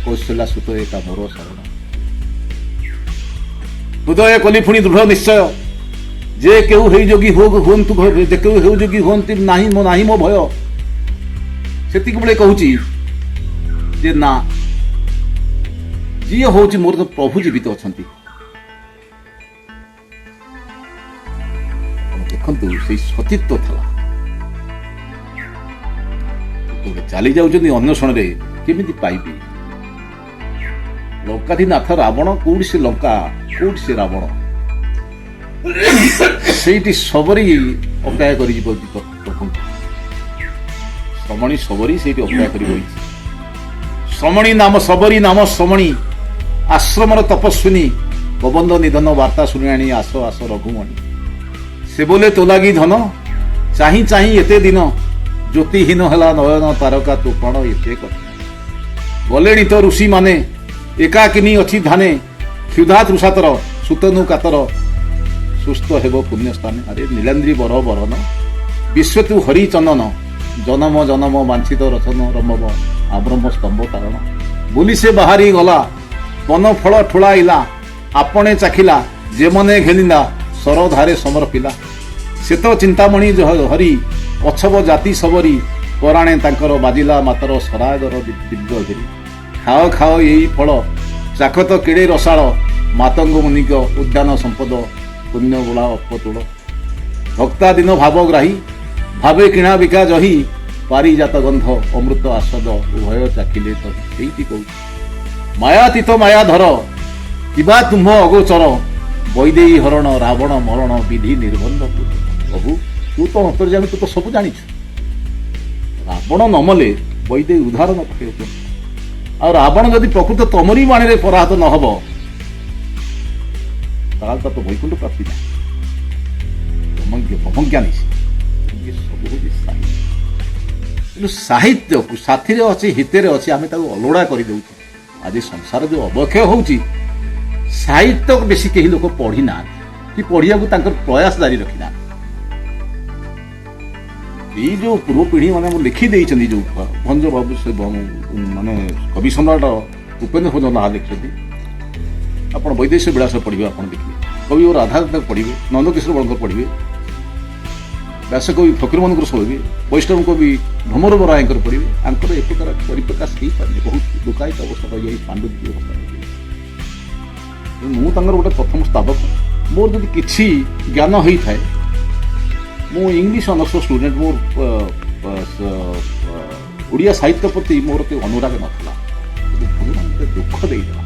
S2: କୌଶଲ୍ୟା ସୁତ ଏକା ମୋର ଶରଣ। ହୃଦୟ କଲି ପୁଣି ଦୃଢ଼ ନିଶ୍ଚୟ, ଯେ କେଉ ହେଇ ଯୋଗୀ ହୁଅନ୍ତୁ, ଯେ କେଉ ହେଉ ଯୋଗୀ ହୁଅନ୍ତି ନାହିଁ ମୋ ଭୟ। ସେତିକି ବେଳେ କହୁଛି ଯେ ନା, ଯିଏ ହଉଛି ମୋର ତ ପ୍ରଭୁ ଜୀବିତ ଅଛନ୍ତି। ଦେଖନ୍ତୁ ସେଇ ସତୀତ୍ୱ ଥିଲା। ଚାଲି ଯାଉଛନ୍ତି ଅନ୍ୱେଷଣରେ, କେମିତି ପାଇବି? ଲଙ୍କାଧିନାଥ ରାବଣ, କୋଉଠି ସେ ଲଙ୍କା, କୋଉଠି ସେ ରାବଣ? ସେଇଠି ସବରୀ ଅପେକ୍ଷା କରିଛି ପ୍ରଭୁଙ୍କୁ। ଶ୍ରମଣୀ ସବରୀ ସେଇଠି ଅପେକ୍ଷା କରି ବହିଛି। ଶ୍ରମଣୀ ନାମ ସବରୀ ନାମ ଶ୍ରମଣୀ, ଆଶ୍ରମର ତପସ୍ୱିନୀ। ଗୋବନ୍ଦ ନିଧନ ବାର୍ତ୍ତା ଶୁଣି ଆଣି ଆସ ଆସ ରଘୁମଣି। ସେ ବୋଲେ ତୋ ଲାଗି ଧନ, ଚାହିଁ ଚାହିଁ ଏତେ ଦିନ। ଜ୍ୟୋତିହୀନ ହେଲା ନୟନ ତାରକା, ତୋ ପ୍ରାଣ ଏତେ କଥା। ଗଲେଣି ତ ଋଷି ମାନେ, ଏକାକିନୀ ଅଛି ଧାନେ। କ୍ଷୁଧା ତୃଷାତର, ସୁତନୁ କାତର, ସୁସ୍ଥ ହେବ ପୁଣ୍ୟସ୍ଥାନେ। ଆରେ ନୀଳାନ୍ଦ୍ରୀ ବର ବରନ, ବିଶ୍ୱ ତୁ ହରି ଚନ୍ଦନ। ଜନମ ଜନମ ବାଞ୍ଛିତ ରଚନ ରମବ, ଆବ୍ରହ୍ମ ସ୍ତମ୍ଭ କାରଣ। ବୋଲି ସେ ବାହାରି ଗଲା, ବନ ଫଳ ଠୁଳାଇଲା। ଆପଣେ ଚାଖିଲା, ଯେମନେ ଘେନିଲା, ସରଧାରେ ସମର୍ପିଲା। ସେ ତ ଚିନ୍ତାମଣି ହରି, ଅଛବ ଜାତି ସବରୀ। ପରାଣେ ତାଙ୍କର ବାଜିଲା ମାତର, ସରାଗର ଦିବ୍ୟ ଘେରି। ଖାଅ ଖାଅ ଏଇ ଫଳ, ଚାଖ ତ କେଡ଼େ ରସାଳ। ମାତଙ୍ଗ ମୁନିକ ଉଦ୍ୟାନ ସମ୍ପଦ, ପୁଣ୍ୟ ବୋଳା ଅପତୁଳ। ଭକ୍ତା ଦିନ ଭାବଗ୍ରାହୀ, ଭାବେ କିଣା ବିକା ଜହି। ପାରିଜାତ ଗନ୍ଧ ଅମୃତ ଆସ୍ୱାଦ, ଉଭୟ ଚାଖିଲେ ତ। ସେଇଠି କହୁଛି ମାୟାତୀତ ମାୟାଧର, କିବା ତୁମ୍ଭ ଅଗୋଚର। ବୈଦେହୀ ହରଣ, ରାବଣ ମରଣ, ବିଧି ନିର୍ବନ୍ଧ। ପ୍ରଭୁ ତୁ ତ ଅନ୍ତର୍ଯାମୀ, ତୁ ତ ସବୁ ଜାଣିଛୁ। ରାବଣ ନ ମଲେ ବୈଦେହୀ ଉଦ୍ଧାର ନ ପକେଇବ। ଆଉ ରାବଣ ଯଦି ପ୍ରକୃତ ତମରି ବାଣୀରେ ପରାହତ ନ ହବ, ତାହେଲେ ତ ବୈକୁଣ୍ଠ ପ୍ରାପ୍ତି ନାହିଁ। ଅବଜ୍ଞାନୀ ସବୁ ହଉଛି ସାହିତ୍ୟ। କିନ୍ତୁ ସାହିତ୍ୟକୁ ସାଥିରେ ଅଛି, ହିତରେ ଅଛି, ଆମେ ତାକୁ ଅଲୋଡ଼ା କରିଦେଉଛୁ। ଆଜି ସଂସାର ଯୋଉ ଅବକ୍ଷୟ ହଉଛି, ସାହିତ୍ୟ ବେଶୀ କେହି ଲୋକ ପଢି ନାହାନ୍ତି, କି ପଢିବାକୁ ତାଙ୍କର ପ୍ରୟାସ ଜାରି ରଖିନାହାନ୍ତି। ये जो पूर्व पीढ़ी मैंने लिखी देइछन्ती जो भंज बाबू से माने कवि सम्राट उपेन्द्र भंज नाँ लिखिछन्ती आपण वैदेशिक विलास पढ़िबे आपण देखिए कवि और राधा पढ़िबे नंदकिशोर बड़कर पढ़िबे व्यासकवि फकीरमोहन पढ़िबे वैष्णव कवि भ्रमर रायकर पढ़िबे आंकर एक प्रकार परिप्रकाश हो पारे बहुत दुखायित अवस्था रही पांडुलिपि अवस्था मु तांकर गोटे प्रथम स्थापक मोर जदि किछि ज्ञान होई थाए मु इंग्लिश ऑनर्स स्टूडेंट मोर ओडिया साहित्य प्रति मोर के अनुराग नथला भगवान मते दुख देइला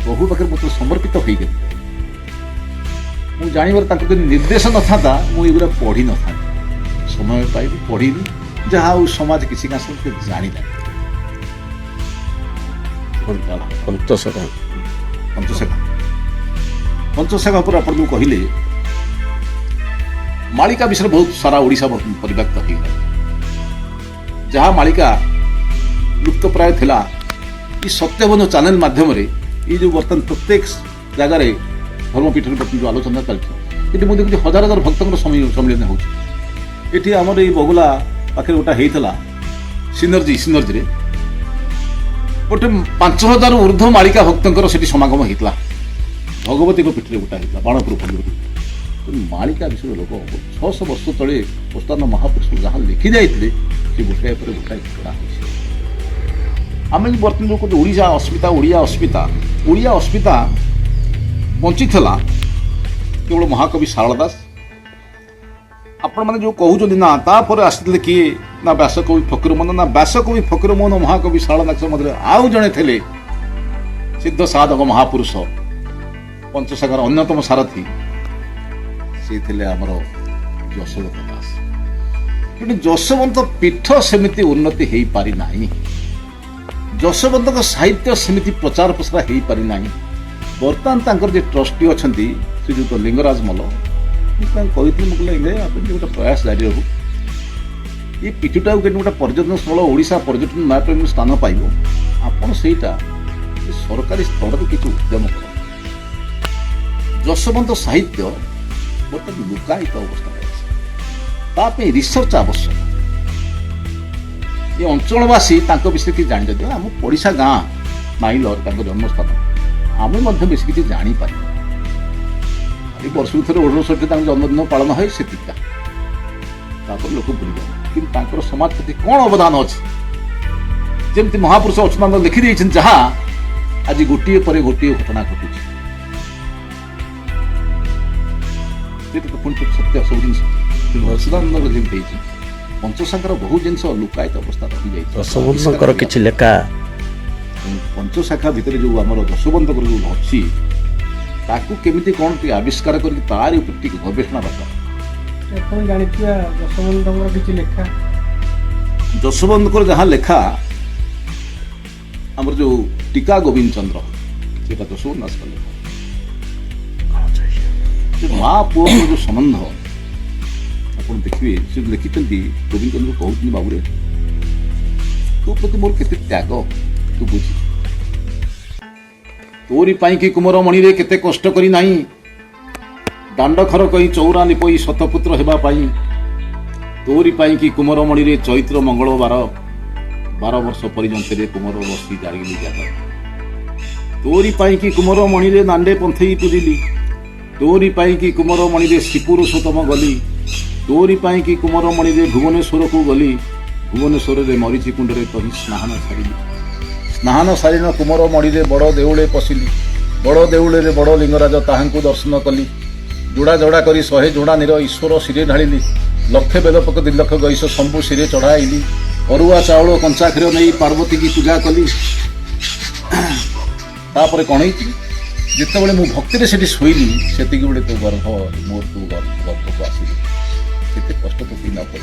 S2: प्रभु पाखे मत समर्पित हो गई मुझे जानवर निर्देश न था मुझे पढ़ी न था समय पाई पढ़ी जहाँ समाज किसी का जानी ना पंचशाखा पंचशाखा पर आप जो कहले मालिका विषय बहुत सारा ओडिशा परिव्याप्त हो गला जहाँ मालिका लुप्त प्राय थिला ई सत्यबंध चैनल माध्यम ये जो बर्तमान प्रत्येक जगार धर्मपीठ जो आलोचना चलती मुझे देखिए हजार हजार भक्त सम्मिलन होती आमर ये बगुला पाखे गोटा होता सिनर्जी सिनर्जी गोटे 5000 ऊर्ध्व मालिका भक्तर से समागम होता भगवती पीठ में गोटा होता बाणपुर पंडित मालिका विषय लोक 600 वर्ष तले प्रस्थान महापुरुष जहाँ लिखि जाते गोटाए गोटाए घटना आम बर्तमान जो कहते ओडिशा अस्मिता ओडिया अस्मिता ओडिया अस्मिता बंची थिला केवल महाकवि सारला दास आपण मैंने जो कहते ना तापर आसते किए ना व्यासकवि फकीरमोहन ना व्यासकवि फकीरमोहन महाकवि सारला दास मध्य आउ जड़े थे सिद्ध साधक महापुरुष पंचशाखार अन्यतम सारथी से थिले आमर यशोवंत दास कि यशोवंत पीठ सेमिति उन्नति हो पारि नाही यशोवंत साहित्य सेमिति प्रचार प्रसार हो पारि नाही बर्तमान तांकर जे ट्रस्टी अछंती श्रीजुत लिंगराज मल कहते गोटे प्रयास जारी रहू ये पीठटा गोटे पर्यटन स्थल ओडिशा पर्यटन मैप में स्थान पाइब आपड़ से सरकारी स्तर में किसी उद्यम कर यशोवंत साहित्य बर्तमान लुकायित अवस्था रिसर्च आवश्यक ये अंचलवासी विषय किसी जानी आम पड़िशा गाँ माइलर जन्मस्थान आम बेस किसी जापर वर्ष थोड़े 68 जन्मदिन पालन है से लोक भूल कि समाज प्रति कौन अवदान अच्छे जमी महापुरुष अच्युतानंद लिखिदे जहाँ आज गोटे पर गोटे घटना घटू सत्य सब जिन अच्युतानंद जमी पंचशाखार बहु जिन लुकायित अवस्था रही
S4: लेखा
S2: पंचशाखा भितर जो आम यशोवंत जो अच्छी ताकू केमिति कौन आविष्कार कर तारी गवेषणा दरकार यशोवंत जहाँ लेखा आम जो टीका गोविंद चंद्र से यशोवंत दास का लेखा माँ पुओ जो संबंध आप देखिए से लिखिं गोविंद चंद्र कहते बाबूरे तो प्रति मोर केते त्याग तू बुझी तोरी पाई कि कुमर मणि रे केते कष्ट करी नाही दांड खर कई चौरा लिपई शतपुत्र हेबा पाई तोरी पाई कि कुमर मणि रे चैत्र मंगलवार 12 वर्ष पर्यंत रे कुमर बसी जागिली जाता तोरी पाई कि कुमर मणि रे नांडे पंथई पूजिली तोरी पाई कि कुमर मणि रे श्रीपुरुषोत्तम गली तोरी पाई कि कुमर मणि रे भुवनेश्वर को गली भुवनेश्वर रे मरीचि कुंड रे कही स्नान छाड़िली स्नान सारीन कुमर मणि रे बड़ देउले पशिली बड़ देउले रे बड़ लिंगराज ताहांकु दर्शन कली जोड़ा जोड़ा करी 100 जोड़ा नीर ईश्वर सिरे ढाली लक्षे बेदपक 2 लक्ष गईश शंभु सिरे चढ़ाइली अरुआ चाउल कंचा क्षीर नहीं पार्वती की पूजा कली तापर कौन जिते मु भक्ति से शोली से तो गर्भ मोर तू गर्भक आसिली से कष्ट तो न कर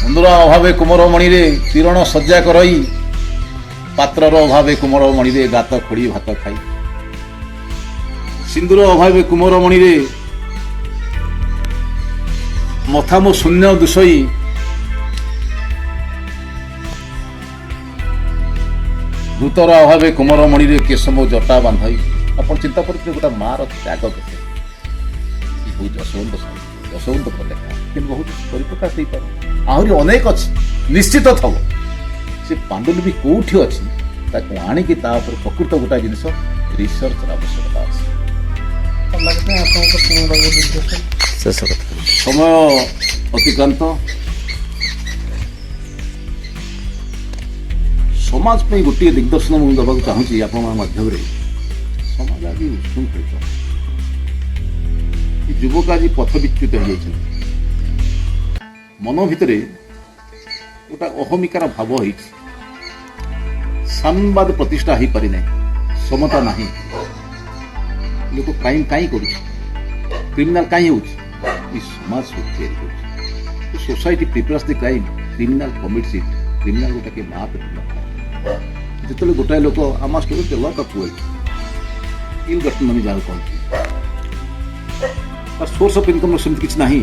S2: मुंदुरा अभावे कुमर मणि रे किरण सज्जा करई पात्रर अभावे कुमर मणि रे गात खोड़ी भात खाई सिंदूर अभावे कुमर मणि रे मथामो शून्य दुसई दूतर अभावे कुमर मणि रे केशमो जटा बांधई अपन चिंता करते गोटा मार त्याग केते यशोवंत ଦଶବନ୍ଧଙ୍କର ଲେଖା କିନ୍ତୁ ବହୁତ ପରିପ୍ରକାଶ ହେଇପାରେ ଆହୁରି ଅନେକ ଅଛି ନିଶ୍ଚିତ ଥବ ସେ ପାଣ୍ଡୁଲିପି କୋଉଠି ଅଛି ତାକୁ ଆଣିକି ତା ଉପରେ ପ୍ରକୃତ ଗୋଟାଏ ଜିନିଷ ରିସର୍ଚ୍ଚର ଆବଶ୍ୟକତା ଅଛି।
S3: ସମାଜ ପାଇଁ ଆପଣଙ୍କ କ'ଣ ରହିବ ନିର୍ଦ୍ଦେଶ?
S4: ଶେଷ କଥା
S2: ସମୟ ଅତିକ୍ରାନ୍ତ ସମାଜ ପାଇଁ ଗୋଟିଏ ଦିଗ୍ଦର୍ଶନ ମୁଁ ଦେବାକୁ ଚାହୁଁଛି ଆପଣଙ୍କ ମାଧ୍ୟମରେ। ସମାଜ ଆଜି ଉତ୍ସୃଙ୍ଖଳିତ ଯୁବକ ଆଜି ପଥବିଚ୍ୟୁତ ହୋଇଯାଇଛନ୍ତି ମନ ଭିତରେ ଗୋଟା ଅହମିକାର ଭାବ ହେଇଛି ସାମ୍ବାଦ ପ୍ରତିଷ୍ଠା ହେଇପାରି ନାହିଁ ସମତା ନାହିଁ ଲୋକ କାହିଁ କାହିଁ କରୁଛି କ୍ରିମିନାଲ କାହିଁ ହେଉଛି ଏ ସମାଜ ସବୁ ତିଆରି କରୁଛି society prepares the crime criminal commits it criminal ଗୋଟାକେ ମା ପେଟୁ ନଥାଏ ଯେତେବେଳେ ଗୋଟାଏ ଲୋକ ଆମ story lot of wealth ill got money ଯାହାକୁ କହନ୍ତି ତାର ସୋର୍ସ ଅଫ୍ ଇନକମ୍ର ସେମିତି କିଛି ନାହିଁ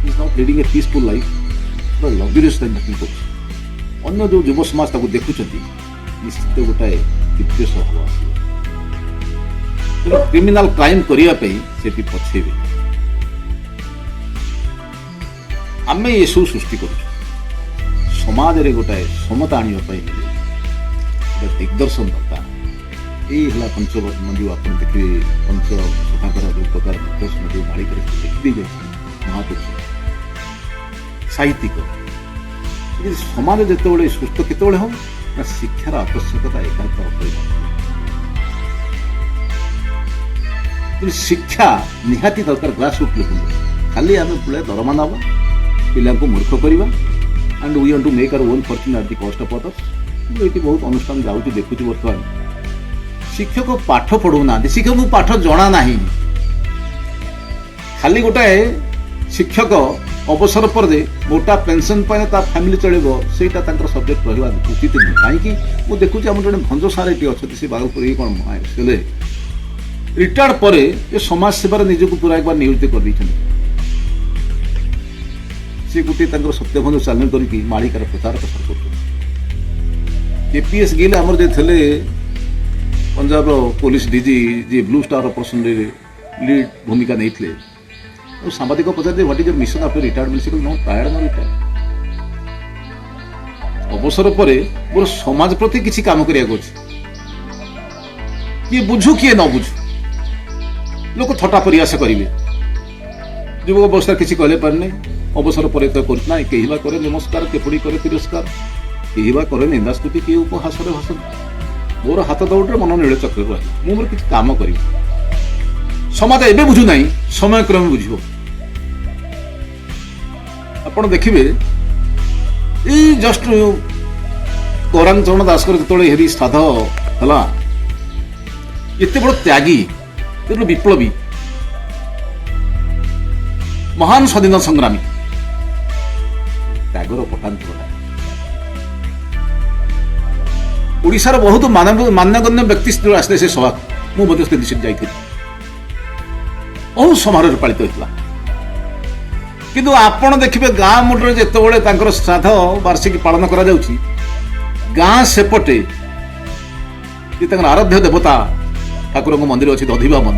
S2: is not leading a peaceful life luxurious life ବାକି କରୁଛି ଅନ୍ୟ ଯେଉଁ ଯୁବ ସମାଜ ତାକୁ ଦେଖୁଛନ୍ତି ନିଶ୍ଚିତ ଗୋଟାଏ ବିଦ୍ୱେଷ ଭାବ ଆସିବ କ୍ରିମିନାଲ କ୍ରାଇମ୍ କରିବା ପାଇଁ ସେଠି ପଛେଇବେ ଆମେ ଏସବୁ ସୃଷ୍ଟି କରୁଛୁ ସମାଜରେ ଗୋଟାଏ ସମତା ଆଣିବା ପାଇଁ ଗୋଟେ ଦିଗ୍ଦର୍ଶନ ଦରକାର ଏଇ ହେଲା ପଞ୍ଚମଞ୍ଜୁ ଆପଣ ଦେଖିବେ ପଞ୍ଚ ସଭାଙ୍କର ଯେଉଁ ପ୍ରକାର ନିର୍ଦ୍ଦେଶନ ଯେଉଁ ମାଳିକାରେ ଦେଖିଦେଇ ଯାଇଛି ମହାପୁରୁଷ ସାହିତ୍ୟିକ ସମାଜ ଯେତେବେଳେ ସୁସ୍ଥ କେତେବେଳେ ହେବ ନା ଶିକ୍ଷାର ଆବଶ୍ୟକତା ଏକାନ୍ତ ଅପରିହାର୍ଯ୍ୟ ଶିକ୍ଷା ନିହାତି ଦରକାର ଗ୍ରାସ ରୁଟ୍ ଲେଭେଲରେ ଖାଲି ଆମେ ପୁଳେ ଦରମା ନେବା ପିଲାଙ୍କୁ ମୂର୍ଖ କରିବା and we want to make our own fortune at the cost of others ମୁଁ ଏଇଠି ବହୁତ ଅନୁଷ୍ଠାନ ଯାଉଛି ଦେଖୁଛି ବର୍ତ୍ତମାନ ଶିକ୍ଷକ ପାଠ ପଢ଼ଉନାହାନ୍ତି ଶିକ୍ଷକଙ୍କୁ ପାଠ ଜଣା ନାହିଁ ଖାଲି ଗୋଟାଏ ଶିକ୍ଷକ ଅବସର ପରେ ମୋଟା ପେନସନ୍ ପାଇଁ ତା ଫ୍ୟାମିଲି ଚଳିବ ସେଇଟା ତାଙ୍କର ସବଜେକ୍ଟ ରହିବା ଉଚିତ ନୁହେଁ କାହିଁକି ମୁଁ ଦେଖୁଛି ଆମର ଜଣେ ଭଞ୍ଜ ସାର୍ ଏଠି ଅଛନ୍ତି ସେ ବାଗପୁର କ'ଣ ହେଲେ ରିଟାୟାର୍ଡ ପରେ ଏ ସମାଜ ସେବାରେ ନିଜକୁ ପୁରା একবার ନିୟୋଜିତ କରିଦେଇଛନ୍ତି ସେ ଗୋଟିଏ ତାଙ୍କର ସତ୍ୟଭଞ୍ଜ ଚ୍ୟାନେଲ କରିକି ମାଳିକାର ପ୍ରଚାର ପ୍ରସାର କରୁଛନ୍ତି କେପିଏସ୍ ଗିଲ୍ ଆମର ଯେ ଥିଲେ ପଞ୍ଜାବର ପୋଲିସ ଡିଜି ଯିଏ ବ୍ଲୁ ଷ୍ଟାର ଅପରେସନରେ ଲିଡ୍ ଭୂମିକା ନେଇଥିଲେ ସାମ୍ବାଦିକ ପଚାରିଲେ what is your mission after retirement ସେ କହିଲେ ନୋ ଟାୟାର୍ଡ ନୋ ରିଟାୟାର୍ଡ ଅବସର ପରେ ମୋର ସମାଜ ପ୍ରତି କିଛି କାମ କରିବାକୁ ଅଛି କିଏ ବୁଝୁ କିଏ ନ ବୁଝୁ ଲୋକ ଥଟ୍ଟା ପରିହାସ କରିବେ ଯୁବକ ଅବସ୍ଥାରେ କିଛି କହିଲେ ପାରିନି ଅବସର ପରେ ତ କରୁଛି ନା କେହି ବା କରେ ନମସ୍କାର କେପଡ଼ି କରେ ତିରସ୍କାର କେହି ବା କରେ ନିନ୍ଦାସ୍ତୁତି କିଏ ଉପହାସରେ ହସନ୍ତି ମୋର ହାତ ଦୌଡ଼ରେ ମନ ନୀଳ ଚକ୍ରରେ ରହିଲା ମୁଁ ମୋର କିଛି କାମ କରିବି ସମାଜ ଏବେ ବୁଝୁନାହିଁ ସମୟକ୍ରମେ ବୁଝିବ ଆପଣ ଦେଖିବେ ଏଇ ଜଷ୍ଟ ଗୌରାଙ୍ଗ ଚରଣ ଦାସଙ୍କର ଯେତେବେଳେ ହେରି ଶ୍ରାଦ୍ଧ ହେଲା ଏତେ ବଡ଼ ତ୍ୟାଗୀ ବିପ୍ଳବୀ ମହାନ ସ୍ୱାଧୀନତା ସଂଗ୍ରାମୀ ତ୍ୟାଗର ପଟାନ୍ତର ଓଡ଼ିଶାର ବହୁତ ମାନ୍ୟଗଣ୍ୟ ବ୍ୟକ୍ତି ଆସିଲେ ସେ ସଭାକୁ ମୁଁ ମଧ୍ୟ ସେଠି ଯାଇଥିଲି ବହୁତ ସମାରୋହରେ ପାଳିତ ହୋଇଥିଲା କିନ୍ତୁ ଆପଣ ଦେଖିବେ ଗାଁ ମୁଣ୍ଡରେ ଯେତେବେଳେ ତାଙ୍କର ଶ୍ରାଦ୍ଧ ବାର୍ଷିକୀ ପାଳନ କରାଯାଉଛି ଗାଁ ସେପଟେ ଯେ ତାଙ୍କର ଆରାଧ୍ୟ ଦେବତା ଠାକୁରଙ୍କ ମନ୍ଦିର ଅଛି ଦଧିବାମନ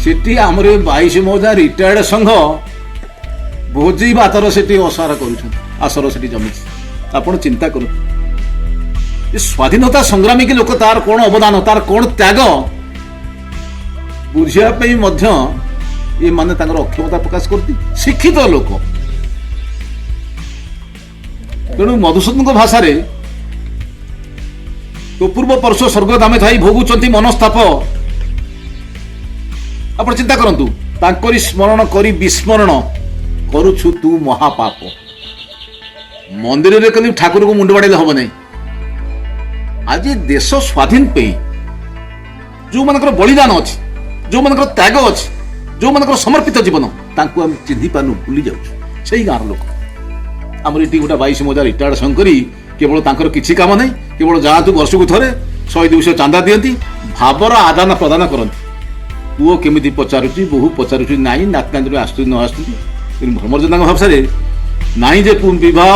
S2: ସେଠି ଆମର 22 ମୌଜା ରିଟାୟାର୍ଡ ସଂଘ ଭୋଜି ଭାତର ସେଠି ଅସାର କରୁଛନ୍ତି ଆସର ସେଠି ଜମିଛି ଆପଣ ଚିନ୍ତା କରନ୍ତୁ ଏ ସ୍ୱାଧୀନତା ସଂଗ୍ରାମୀ କି ଲୋକ ତାର କ'ଣ ଅବଦାନ ତାର କ'ଣ ତ୍ୟାଗ ବୁଝିବା ପାଇଁ ମଧ୍ୟ ଏମାନେ ତାଙ୍କର ଅକ୍ଷମତା ପ୍ରକାଶ କରନ୍ତି ଶିକ୍ଷିତ ଲୋକ ତେଣୁ ମଧୁସୂଦନଙ୍କ ଭାଷାରେ ପୂର୍ବ ପରୁଷ ସ୍ୱର୍ଗଧାମେ ଥାଇ ଭୋଗୁଛନ୍ତି ମନସ୍ତାପ ଆପଣ ଚିନ୍ତା କରନ୍ତୁ ତାଙ୍କରି ସ୍ମରଣ କରି ବିସ୍ମରଣ କରୁଛୁ ତୁ ମହାପାପ ମନ୍ଦିରରେ କଲି ଠାକୁରଙ୍କୁ ମୁଣ୍ଡ ବାଡ଼େଇଲେ ହବ ନାହିଁ ଆଜି ଦେଶ ସ୍ୱାଧୀନ ପାଇଁ ଯୋଉମାନଙ୍କର ବଳିଦାନ ଅଛି ଯୋଉମାନଙ୍କର ତ୍ୟାଗ ଅଛି ଯୋଉମାନଙ୍କର ସମର୍ପିତ ଜୀବନ ତାଙ୍କୁ ଆମେ ଚିହ୍ନି ପାରୁନୁ ଭୁଲି ଯାଉଛୁ ସେଇ ଗାଁର ଲୋକ ଆମର ଏଠି ଗୋଟେ 22 ମୌଜା ରିଟାୟାର୍ଡ ସଂଘ କରି କେବଳ ତାଙ୍କର କିଛି କାମ ନାହିଁ କେବଳ ଯାଆନ୍ତୁ ବର୍ଷକୁ ଥରେ 100-200 ଚାନ୍ଦା ଦିଅନ୍ତି ଭାବର ଆଦାନ ପ୍ରଦାନ କରନ୍ତି ପୁଅ କେମିତି ପଚାରୁଛି ବୋହୂ ପଚାରୁଛି ନାହିଁ ନାତନାତୁଣୀ ଆସୁଛି ନ ଆସୁଛନ୍ତି ଧର୍ମଜନଙ୍କ ଭାଷାରେ ନାହିଁ ଯେ ବିବାହ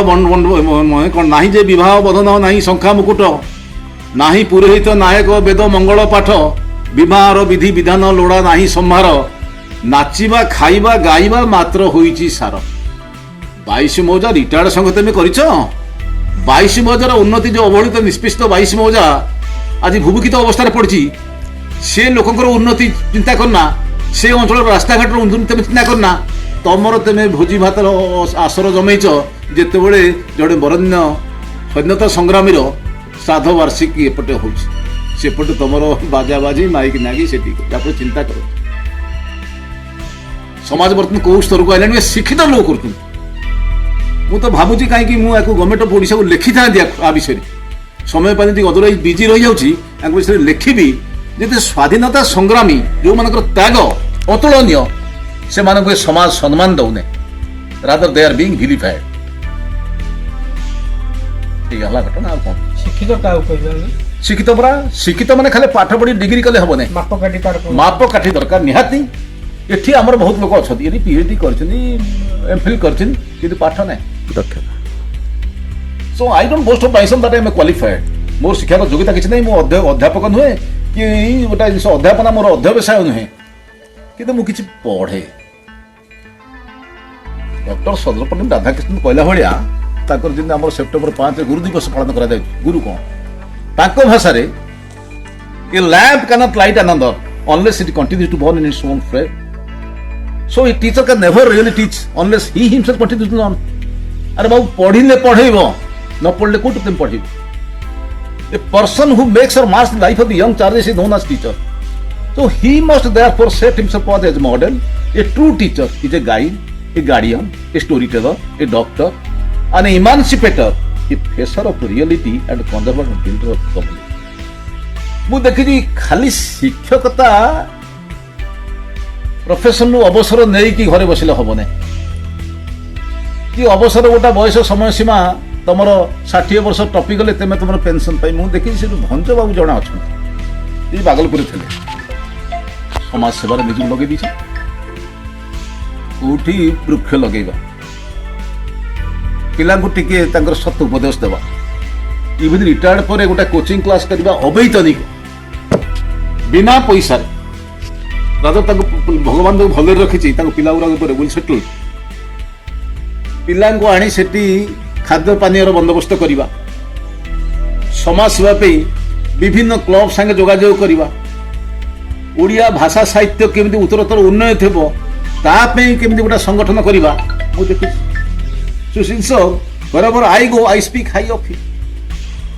S2: କ'ଣ ନାହିଁ ଯେ ବିବାହ ବନ୍ଧନ ନାହିଁ ଶଙ୍ଖା ମୁକୁଟ ନାହିଁ ପୁରୋହିତ ନାୟକ ବେଦ ମଙ୍ଗଳ ପାଠ ବିବାହର ବିଧି ବିଧାନ ଲୋଡ଼ା ନାହିଁ ସମ୍ଭାର नाचिबा खाइबा गाइबा मात्र होइची सार 22 मौजा रिटायर्ड संघ तुम कर 22 मौजार उन्नति जो अवहेलित निष्पिष्ट 22 मौजा आज भूभुकित अवस्था पड़ी से लोकंर उन्नति चिंता करना से अंचल रास्ता घाट उन्नति तुम चिंता करना तुमर तुम भोजी भात आसर जमैच जिते बड़े जड़े बरण्य स्वतंत्रता संग्रामी श्राद्ध वार्षिकी एपटे होपटे तुम बाजा बाजी माइक नागी से चिंता कर समाज बर्तमान कौ स्तर को आइलानी शिक्षित लोक कर मु तो भावुची कहीं गवर्नमेंट ऑफ ओडिशा को लिखि था आ विषय समय पानी अदरवाइज बिजी रही जाऊँगी विषय लिखी जे स्वाधीनता संग्रामी जो मान त्याग अतुलनीय से मानक समाज सम्मान दौने rather they are being vilified घटना कौन
S3: शिक्षित क्या कहबा
S2: शिक्षित परा शिक्षित माने खाली पाठ पढ़ी डिग्री कले हम ना
S3: मापकाठी तार
S2: मापकाठी दरकार निहाती एठी हमर बहुत लोक अच्छा ये पीएचडी करछनी एमफिल करछनी किंतु पाठ ना
S4: दक्षता
S2: so I don't boast of myself that I am qualified more शिक्षा योग्यता किछि नै मो अध्यापक नुहे कि गोटा जिस अध्यापना मोर अध्यवसाय नुहे किंतु मु किछि पढ़े डॉक्टर सर्वपल्ली राधाकृष्णन कहला भलिया ताकर जिन हमर सेप्टेम्बर 5 गुरु दिवस पालन करा जाय गुरु कोन ताको भाषा रे ए lamp can not light another unless it continues to burn in its own flame. So a teacher can never really teach unless he himself continues to learn. अरे बाबू पढ़िले पढ़ेब न पढ़ले कोट तुम पढ़ेब a person who makes or marks life of the young charges is known as teacher so he must therefore set himself as a model. A true teacher is a guide, a guardian, a storyteller, a doctor, an emancipator, a facer of reality and conservative builder of community. मु देखी खाली शिक्षकता profession अवसर नहीं कि घरे बसिले हम ना कि अवसर गोटा बयस समय सीमा तुम 60 वर्ष टपी गले तुम तुम पेंशन पाई मुझे देखी से भंज बाबू जड़े अच्छा बागलपुर थे समाज सेवार निज लगे दी कौटी वृक्ष लगेगा पिला टिके सत उपदेश देवा इवन रिटायर्ड पर गोटे कोचिंग क्लास करवा अवैतनिक बिना पैसा राजा भगवान भले रखी पिला वेल सेटल पिला आनी से खाद्य पानी बंदोबस्त करवा समाज सेवा विभिन्न क्लब संगे जोगाजोग करवा ओडिया भाषा साहित्य केमती उत्तरोत्तर उन्नय थो केमती गोटे संगठन करवा बराबर I go I speak high of him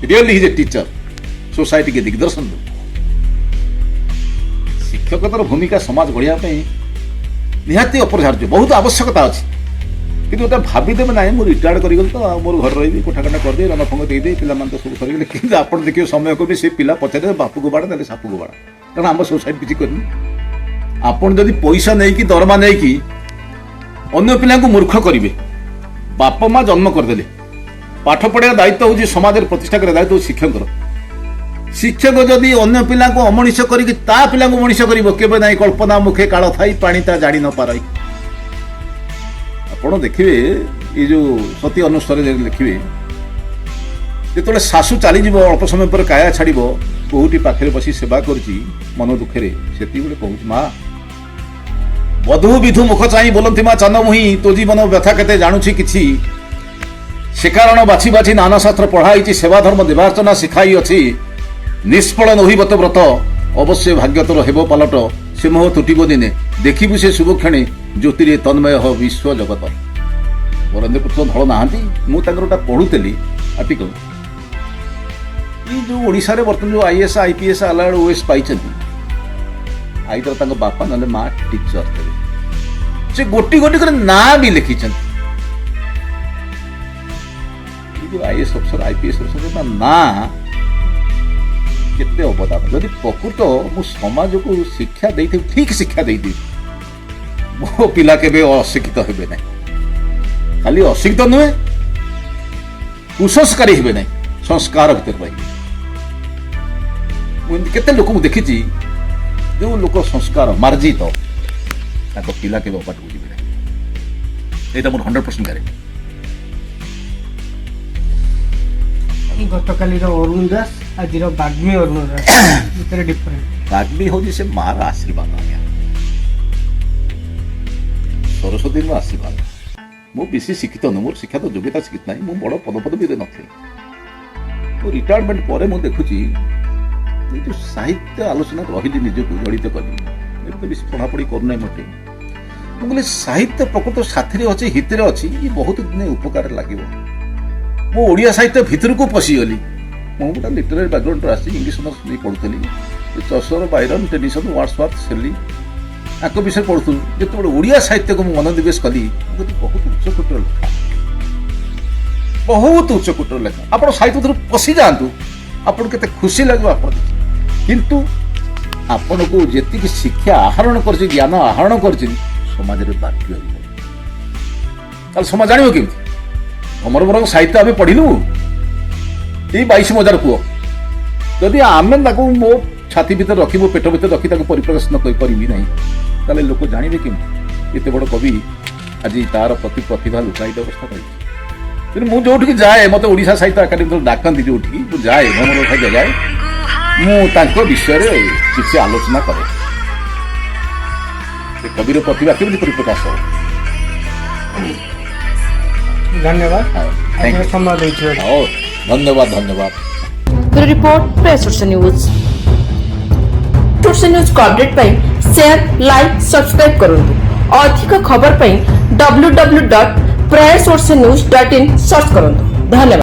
S2: really he's a teacher society के दिग्दर्शन दो शिक्षकतार भूमिका समाज गढ़िया निहाती अपरिहार्य बहुत आवश्यकता अच्छी कि गोटे भावीदेवे ना मुझे रिटायर्ड कर मोर घर रही कोठाकाटा करदे रंग फंग देदे पिला तो सब कर कि आप देखिए समय को भी से पिला पचारे बापू को बाड़ा ना सापू को बाड़ा कारण आम सोसाइटी किसी करनी आपड़ जदि पैसा नहीं कि दरमा नहीं कि अन्य पिला मूर्ख करेंगे बाप माँ जन्म करदे पाठ पढ़ा दायित्व हूँ समाज प्रतिष्ठा कर दायित्व शिक्षक शिक्षक जदि अन्य पिला को अमनिष कर पिला मनीष कर ना कल्पना मुखे काल थाई पानी ता जाड़ी न पार आप देखिए ये जो सती अनुसार लिखे जो शाशु चलीज अल्प समय पर काया छाड़ बहुटी पाखे बसी सेवा कर मन दुखे से कहूँ माँ बधु विधु मुख चाई बोलती माँ चांद मुही तो जीवन व्यथा केते जानुछि किछि से कारण बाछी बाछी नाना शास्त्र पढ़ाई सेवा धर्म देवार्चना शिखाई अच्छी निष्फल नहिबत व्रत अवश्य भाग्य तोर हेब पालट से मोह तुटिब दिने देखिबु से शुभक्षणी ज्योतिर तन्मय हो विश्व जगत वरेन्द्र पुत्र धड़ ना मुझे पढ़ुली आर्टिकल ये जो ओडिशा रे बर्तमान जो आईएएस आईपीएस आलार्ड ओएस पाई आई तर बापा ना माँ टीचर थे से गोटी गोटी कर ना भी लिखी जो आईएएस अफसर आईपीएस अफसर ना केते अवदान जदि प्रकृत मु समाज को शिक्षा दे ठीक शिक्षा दे मो पिला केबे अशिक्षित हेबे ना खाली अशिक्षित नुहे कुसंस्कारी हेबे ना संस्कार भीतर पाई केते लोक देखी जो लोक संस्कार मार्जित पिला के बापा को जी मोर 100% गारंटी
S3: गतकाली अरुण दास आज बाग्मी अरुण दास भितर डिफरेंट
S2: बाग्मी हूँ से मार आशीर्वाद आज्ञा ସରସ୍ୱତୀ ଆଶୀର୍ବାଦ। ମୁଁ ବେଶୀ ଶିକ୍ଷିତ ନୁହେଁ, ମୋର ଶିକ୍ଷା ତ ଯୋଗ୍ୟତା ଶିକ୍ଷିତ ନାହିଁ, ମୁଁ ବଡ଼ ପଦପଦବୀରେ ନଥିଲି। ମୁଁ ରିଟାୟାରମେଣ୍ଟ ପରେ ମୁଁ ଦେଖୁଛି ଏ ଯେଉଁ ସାହିତ୍ୟ ଆଲୋଚନା ରହିଲି, ନିଜକୁ ଜଡ଼ିତ କଲି। ଏବେ ତ ବେଶୀ ପଢ଼ାପଢ଼ି କରୁନାହିଁ ମୋଟେ। ମୁଁ କହିଲି ସାହିତ୍ୟ ପ୍ରକୃତ ସାଥିରେ ଅଛି, ହିତରେ ଅଛି, ଇଏ ବହୁତ ଦିନେ ଉପକାରରେ ଲାଗିବ। ମୁଁ ଓଡ଼ିଆ ସାହିତ୍ୟ ଭିତରକୁ ପଶିଗଲି। ମୁଁ ଗୋଟେ ଲିଟେରାରୀ ବ୍ୟାକଗ୍ରାଉଣ୍ଡରୁ ଆସିଛି, ଇଂଲିଶ ଅନର୍ସ ନେଇ ପଢ଼ୁଥିଲି। ଚସର, ବାଇରନ୍, ଟେନିସନ୍, ୱାର୍ଡସୱାର୍ଥ, ସେଲି ଆଙ୍କ ବିଷୟରେ ପଢ଼ୁଥିଲି। ଯେତେବେଳେ ଓଡ଼ିଆ ସାହିତ୍ୟକୁ ମୁଁ ମନୋନିବେଶ କଲି, ମୁଁ କହିଲି ବହୁତ ଉଚ୍ଚକୋଟୀର ଲେଖା, ବହୁତ ଉଚ୍ଚକୋଟୀର ଲେଖା। ଆପଣ ସାହିତ୍ୟ ଭିତରୁ ପଶି ଯାଆନ୍ତୁ, ଆପଣଙ୍କୁ କେତେ ଖୁସି ଲାଗିବ ଆପଣ ଦେଖିବେ। କିନ୍ତୁ ଆପଣଙ୍କୁ ଯେତିକି ଶିକ୍ଷା ଆହରଣ କରିଛି, ଜ୍ଞାନ ଆହରଣ କରିଛି, ସମାଜରେ ବାକି ରହିବ। ତାହେଲେ ସମାଜ ଜାଣିବ କେମିତି? ତମର ବରଂ ସାହିତ୍ୟ ଆମେ ପଢ଼ିଲୁ, ଏଇ 22 ମଜାର ପୁଅ, ଯଦି ଆମେ ତାକୁ ମୋ ଛାତି ଭିତରେ ରଖି, ମୋ ପେଟ ଭିତରେ ରଖି ତାକୁ ପରିପ୍ରକାଶ କରିବି ନାହିଁ, ତାହେଲେ ଲୋକ ଜାଣିବେ କେମିତି ଏତେ ବଡ଼ କବି ଆଜି ତାର ପ୍ରତିଭା ଲୁଚାୟିତ ଅବସ୍ଥା ରହିଛି। କିନ୍ତୁ ମୁଁ ଯୋଉଠିକି ଯାଏ, ମୋତେ ଓଡ଼ିଶା ସାହିତ୍ୟ ଏକାଡେମୀ ଡାକନ୍ତି, ଯୋଉଠିକି ମୁଁ ଯାଏ, ଭ୍ରମଣ ଯାଏ, ମୁଁ ତାଙ୍କ ବିଷୟରେ କିଛି ଆଲୋଚନା କରେ। ସେ କବିର ପ୍ରତିଭା କେମିତି ପରିପ୍ରକାଶ ହେବ।
S3: ଧନ୍ୟବାଦ
S2: Thank you.
S3: ସମୟ ଦେଇଥିବାରୁ।
S2: ହଉ, ଧନ୍ୟବାଦ ଧନ୍ୟବାଦ।
S1: Report press Odisha news. Odisha news କୁ ଅପଡେଟ୍ ପାଇଁ ସେୟାର, ଲାଇକ୍, ସବସ୍କ୍ରାଇବ୍ କରନ୍ତୁ। ଅଧିକ ଖବର ପାଇଁ www.pressorisanews.in ସର୍ଚ୍ଚ କରନ୍ତୁ। ଧନ୍ୟବାଦ।